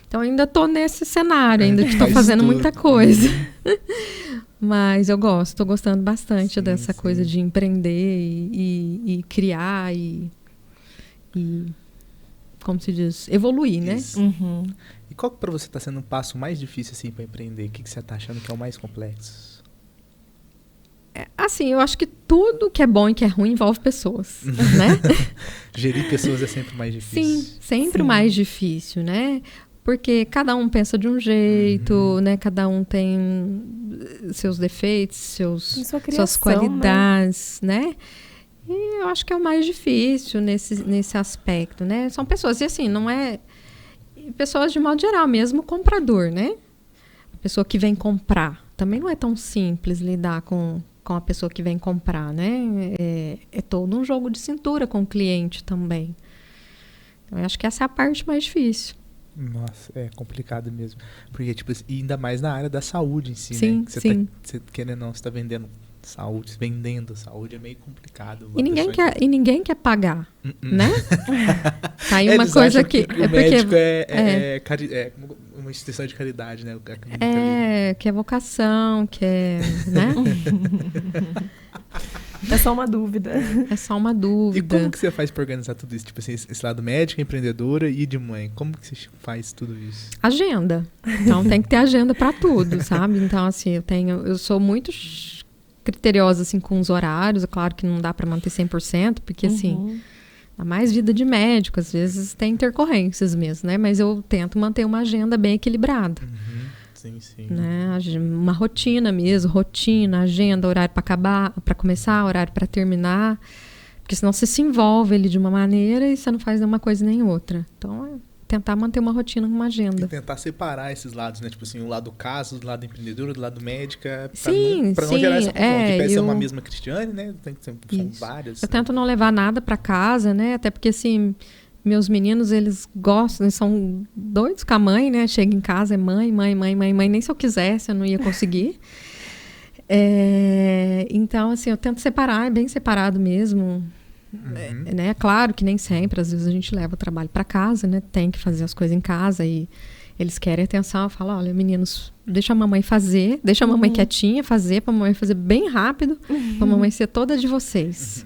C: Então, ainda estou nesse cenário, ainda estou fazendo muita coisa. Mas eu estou gostando bastante dessa coisa de empreender e criar e, como se diz, evoluir, né?
A: E qual que para você está sendo um passo mais difícil assim, para empreender? O que você está achando que é o mais complexo?
C: Assim, eu acho que tudo que é bom e que é ruim envolve pessoas, né?
A: Gerir pessoas é sempre mais difícil.
C: Sim, sempre mais difícil, né? Porque cada um pensa de um jeito, né? Cada um tem seus defeitos, suas qualidades, né? E eu acho que é o mais difícil nesse aspecto, né? São pessoas, e assim, não é... Pessoas de modo geral, mesmo comprador, né? A pessoa que vem comprar. Também não é tão simples lidar com a pessoa que vem comprar, né? É todo um jogo de cintura com o cliente também. Eu acho que essa é a parte mais difícil.
A: Nossa, é complicado mesmo. Porque, tipo, e ainda mais na área da saúde em si,
C: sim,
A: né? Você querendo ou não, você tá vendendo saúde, é meio complicado.
C: E ninguém quer pagar, né? Tá aí uma
A: eles
C: coisa
A: acham que o
C: porque
A: médico é uma instituição de caridade, né?
C: Que é vocação, que é, né?
B: É só uma dúvida.
C: É só uma dúvida.
A: E como que você faz para organizar tudo isso? Tipo assim, esse lado médica, empreendedora e de mãe. Como que você faz tudo isso?
C: Agenda. Então tem que ter agenda para tudo, sabe? Então assim, eu sou muito criteriosa assim com os horários. É claro que não dá para manter 100%, porque assim, a mais vida de médico, às vezes tem intercorrências mesmo, né? Mas eu tento manter uma agenda bem equilibrada.
A: Sim.
C: Né? Uma rotina mesmo, agenda, horário para acabar, para começar, horário para terminar, porque senão você se envolve ali de uma maneira e você não faz nenhuma coisa nem outra. Então, é tentar manter uma rotina com uma agenda.
A: E tentar separar esses lados, né? Tipo assim, o lado caso, do lado empreendedora, do lado médica,
C: para
A: não gerar essa confusão. Que peça é uma mesma Cristiane, né? Tem que ser várias.
C: Eu tento não levar nada para casa, né? Até porque assim, meus meninos, eles gostam, eles são doidos com a mãe, né? Chega em casa, é mãe. Nem se eu quisesse, eu não ia conseguir. Então, assim, eu tento separar, é bem separado mesmo. Né? Claro que nem sempre, às vezes a gente leva o trabalho para casa, né? Tem que fazer as coisas em casa e eles querem atenção. Eu falo, olha, meninos, deixa a mamãe fazer, deixa a mamãe quietinha fazer, pra mamãe fazer bem rápido, pra mamãe ser toda de vocês.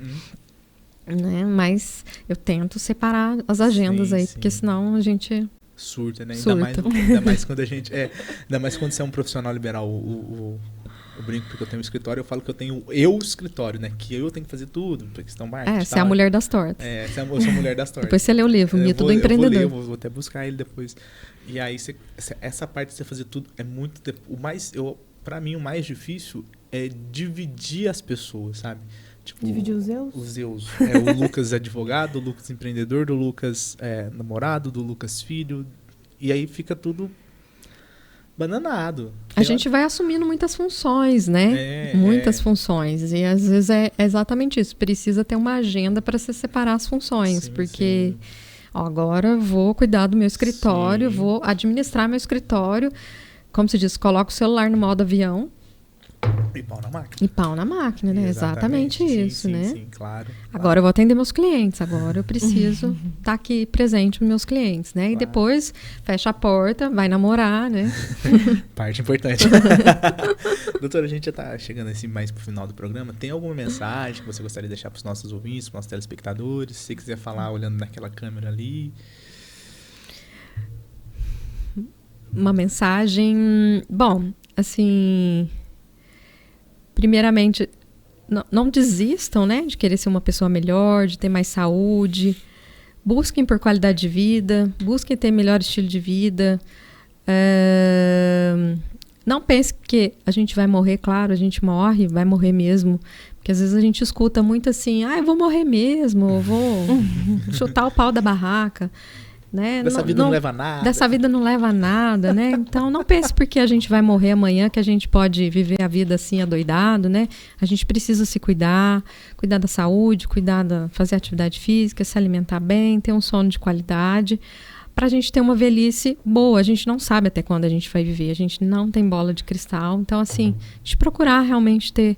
C: Né? Mas eu tento separar as agendas aí, porque senão a gente
A: surta, né? Ainda mais quando a gente ainda mais quando você é um profissional liberal. Eu brinco porque eu tenho um escritório, eu falo que eu tenho escritório, né? Que eu tenho que fazer tudo, porque estão marketing.
C: Você é a mulher das tortas.
A: Eu sou a mulher das tortas.
C: Depois você lê o livro, o Mito do Empreendedor.
A: Eu vou até buscar ele depois. E aí essa parte de você fazer tudo é muito para mim o mais difícil é dividir as pessoas, sabe? Tipo,
B: dividir os eus?
A: Os eus. O Lucas advogado, o Lucas empreendedor, do Lucas namorado, do Lucas filho. E aí fica tudo bananado.
C: A gente vai assumindo muitas funções, né? Muitas funções. E às vezes é exatamente isso. Precisa ter uma agenda para se separar as funções.
A: Sim,
C: porque ó, agora vou cuidar do meu escritório, vou administrar meu escritório. Como se diz, coloca o celular no modo avião.
A: E pau na máquina.
C: E pau na máquina, né? Exatamente isso, né?
A: Sim, claro.
C: Agora eu vou atender meus clientes, agora eu preciso estar aqui presente com meus clientes, né? Claro. E depois fecha a porta, vai namorar, né?
A: Parte importante. Doutora, a gente já está chegando assim mais pro final do programa. Tem alguma mensagem que você gostaria de deixar para os nossos ouvintes, para os nossos telespectadores? Se você quiser falar olhando naquela câmera ali.
C: Uma mensagem... Bom, assim... Primeiramente, não desistam, né, de querer ser uma pessoa melhor, de ter mais saúde. Busquem por qualidade de vida, busquem ter melhor estilo de vida. Não pense que a gente vai morrer, claro, a gente morre, vai morrer mesmo. Porque às vezes a gente escuta muito assim, eu vou morrer mesmo, eu vou chutar o pau da barraca. Né?
A: Dessa vida não leva a nada.
C: Dessa vida não leva a nada, né? Então não pense porque a gente vai morrer amanhã que a gente pode viver a vida assim adoidado, né? A gente precisa se cuidar da saúde, fazer atividade física, se alimentar bem, ter um sono de qualidade, para a gente ter uma velhice boa. A gente não sabe até quando a gente vai viver, a gente não tem bola de cristal. Então assim, a gente procurar realmente ter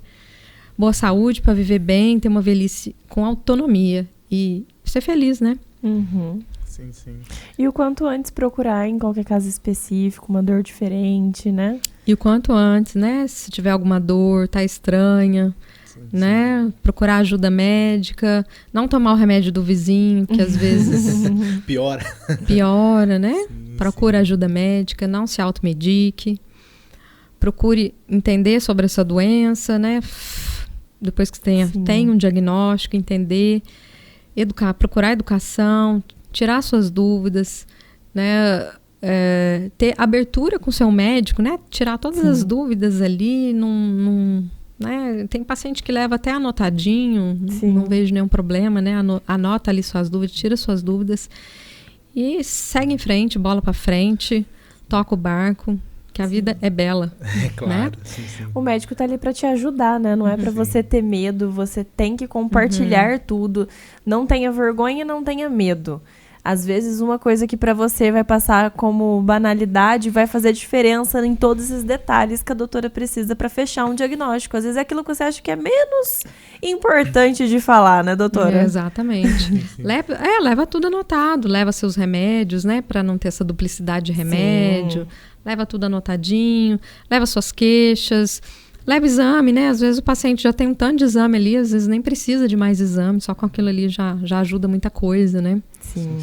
C: boa saúde para viver bem, ter uma velhice com autonomia e ser feliz, né?
B: Uhum.
A: Sim, sim.
B: E o quanto antes procurar em qualquer caso específico, uma dor diferente, né?
C: E o quanto antes, né? Se tiver alguma dor, tá estranha, sim, né? Sim. Procurar ajuda médica, não tomar o remédio do vizinho, que às vezes... Piora, né? Sim, procura ajuda médica, não se automedique. Procure entender sobre essa doença, né? Depois que tem um diagnóstico, entender, procurar educação, tirar suas dúvidas, né? Ter abertura com o seu médico, né? Tirar todas as dúvidas ali. Né? Tem paciente que leva até anotadinho, não vejo nenhum problema, né? Anota ali suas dúvidas, tira suas dúvidas e segue em frente, bola pra frente, toca o barco, que a vida é bela.
A: É claro.
C: Né?
A: Sim.
B: O médico tá ali pra te ajudar, né? Não é pra você ter medo, você tem que compartilhar tudo. Não tenha vergonha, não tenha medo. Às vezes uma coisa que pra você vai passar como banalidade vai fazer diferença em todos esses detalhes que a doutora precisa pra fechar um diagnóstico. Às vezes é aquilo que você acha que é menos importante de falar, né, doutora?
C: Exatamente. Leva tudo anotado, leva seus remédios, né, pra não ter essa duplicidade de remédio. Leva tudo anotadinho, leva suas queixas, leva exame, né? Às vezes o paciente já tem um tanto de exame ali, às vezes nem precisa de mais exame, só com aquilo ali já ajuda muita coisa, né?
B: Sim.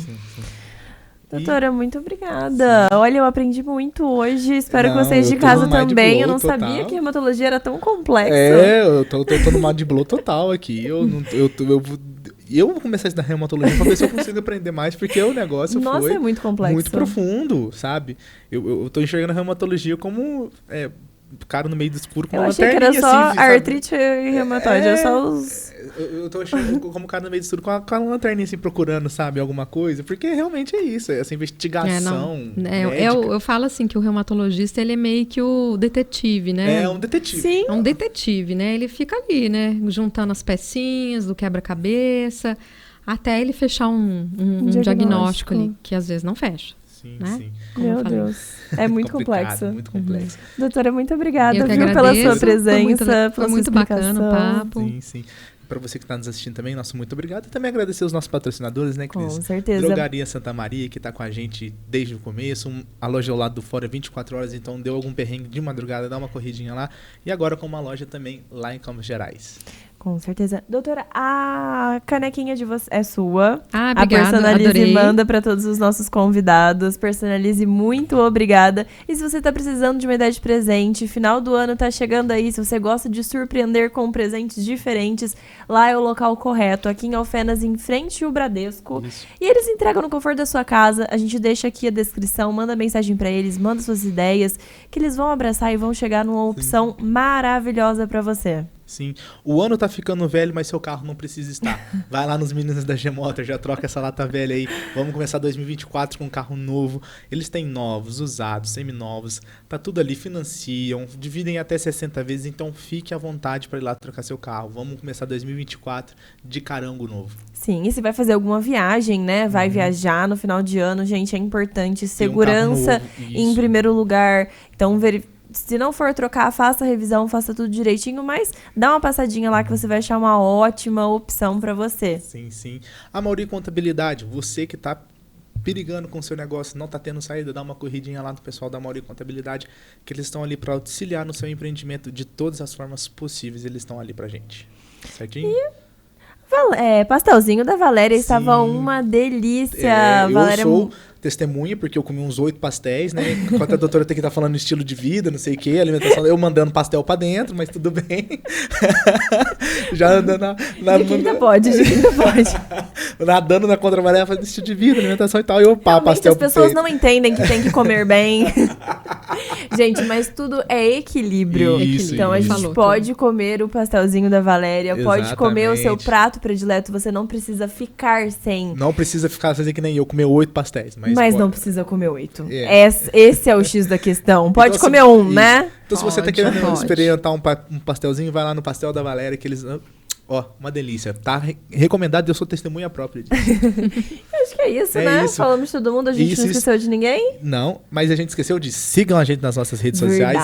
B: Doutora, muito obrigada. Olha, eu aprendi muito hoje. Espero que vocês de casa também. Eu não sabia que a hematologia era tão complexa.
A: Eu tô no modo de blow total aqui. Eu vou começar a estudar reumatologia pra ver se eu consigo aprender mais, porque o negócio
B: é muito complexo.
A: Muito profundo, sabe? Eu tô enxergando a reumatologia como cara no meio do escuro com uma lanterninha.
B: Eu achei que era só
A: assim,
B: artrite e reumatóide, só os...
A: Eu tô achando como cara no meio do escuro com a lanterninha assim, procurando, sabe, alguma coisa, porque realmente é isso, essa investigação
C: eu falo assim, que o reumatologista, ele é meio que o detetive, né?
A: É um detetive.
B: Sim.
C: É um detetive, né? Ele fica ali, né, juntando as pecinhas do quebra-cabeça, até ele fechar um diagnóstico ali, que às vezes não fecha.
A: Sim,
C: né?
A: sim.
B: Meu Deus. É muito complexo.
A: Muito complexo.
B: Doutora, muito obrigada,
C: agradeço,
B: pela sua presença,
C: foi
B: pela
C: muito
B: sua
C: bacana o papo.
A: Sim. Para você que está nos assistindo também, nosso muito obrigado. E também agradecer os nossos patrocinadores, né, Cris?
B: Com certeza.
A: Drogaria Santa Maria, que está com a gente desde o começo. A loja ao lado do Fora 24 horas, então deu algum perrengue de madrugada, dá uma corridinha lá. E agora com uma loja também lá em Campos Gerais.
B: Com certeza. Doutora, a canequinha de você é sua.
C: Ah, obrigada,
B: a Personalize
C: adorei.
B: Manda para todos os nossos convidados. Personalize, muito obrigada. E se você está precisando de uma ideia de presente, final do ano tá chegando aí, se você gosta de surpreender com presentes diferentes, lá é o local correto, aqui em Alfenas, em frente ao Bradesco.
A: Isso.
B: E eles entregam no conforto da sua casa. A gente deixa aqui a descrição, manda mensagem para eles, manda suas ideias, que eles vão abraçar e vão chegar numa opção maravilhosa para você.
A: Sim. O ano tá ficando velho, mas seu carro não precisa estar. Vai lá nos meninos da G-Motor, já troca essa lata velha aí. Vamos começar 2024 com um carro novo. Eles têm novos, usados, seminovos. Tá tudo ali, financiam, dividem até 60 vezes. Então fique à vontade para ir lá trocar seu carro. Vamos começar 2024 de carango novo.
B: Sim, e se vai fazer alguma viagem, né? Vai viajar no final de ano, gente, é importante. Segurança em primeiro lugar. Então, se não for trocar, faça a revisão, faça tudo direitinho, mas dá uma passadinha lá que você vai achar uma ótima opção para você.
A: Sim, sim. A Mauri Contabilidade, você que tá perigando com o seu negócio, não tá tendo saída, dá uma corridinha lá no pessoal da Mauri Contabilidade, que eles estão ali para auxiliar no seu empreendimento de todas as formas possíveis, eles estão ali pra gente. Certinho?
B: Pastelzinho da Valéria estava uma delícia.
A: Eu sou testemunha, porque eu comi uns 8 pastéis, né? Enquanto a doutora tem que estar falando estilo de vida, não sei o que, alimentação, eu mandando pastel pra dentro, mas tudo bem. Já andando
B: de quinta pode.
A: Nadando na contramaré, fazendo estilo de vida, alimentação e tal, e pastel.
B: As pessoas não entendem que tem que comer bem. Gente, mas tudo é equilíbrio. Então a gente pode comer o pastelzinho da Valéria, pode comer o seu prato predileto, você não precisa ficar sem.
A: Não precisa ficar, fazer que nem eu, comer 8 pastéis.
B: Mas não precisa comer 8. Esse é o X da questão. Pode então, comer um, né?
A: Então se você tá querendo experimentar um pastelzinho, vai lá no Pastel da Valéria, que eles... Ó, uma delícia. Tá recomendado, eu sou testemunha própria disso.
B: Acho que é isso, né? Isso. Falamos de todo mundo, a gente não esqueceu de ninguém?
A: Não, mas a gente esqueceu de sigam a gente nas nossas redes sociais.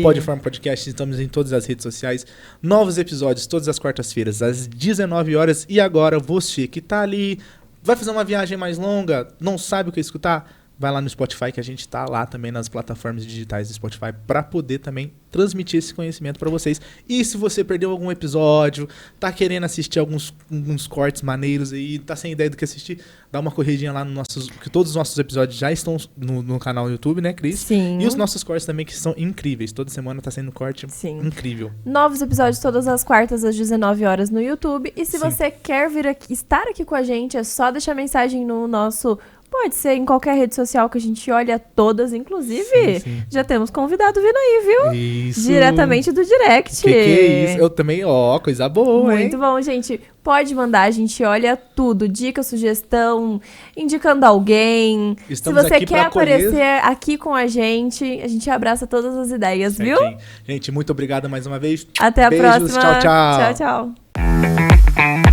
A: @Podfarm Podcast, estamos em todas as redes sociais. Novos episódios todas as quartas-feiras, às 19 horas. E agora, você que tá ali, vai fazer uma viagem mais longa, não sabe o que escutar? Vai lá no Spotify, que a gente tá lá também nas plataformas digitais do Spotify para poder também transmitir esse conhecimento para vocês. E se você perdeu algum episódio, tá querendo assistir alguns cortes maneiros aí, tá sem ideia do que assistir, dá uma corridinha lá no que todos os nossos episódios já estão no canal do YouTube, né, Cris?
B: Sim.
A: E os nossos cortes também, que são incríveis. Toda semana tá sendo corte incrível.
B: Novos episódios todas as quartas às 19 horas no YouTube. E se você quer estar aqui com a gente, é só deixar mensagem no nosso... Pode ser em qualquer rede social que a gente olha todas, inclusive. Já temos convidado vindo aí, viu?
A: Isso.
B: Diretamente do direct.
A: Que é isso? Eu também, coisa boa,
B: Muito bom, gente. Pode mandar, a gente olha tudo. Dica, sugestão, indicando alguém.
A: Estamos
B: Se você quer aparecer aqui com a gente abraça todas as ideias, viu?
A: Gente, muito obrigado mais uma vez.
B: Até a próxima.
A: Tchau, tchau.
B: Tchau, tchau.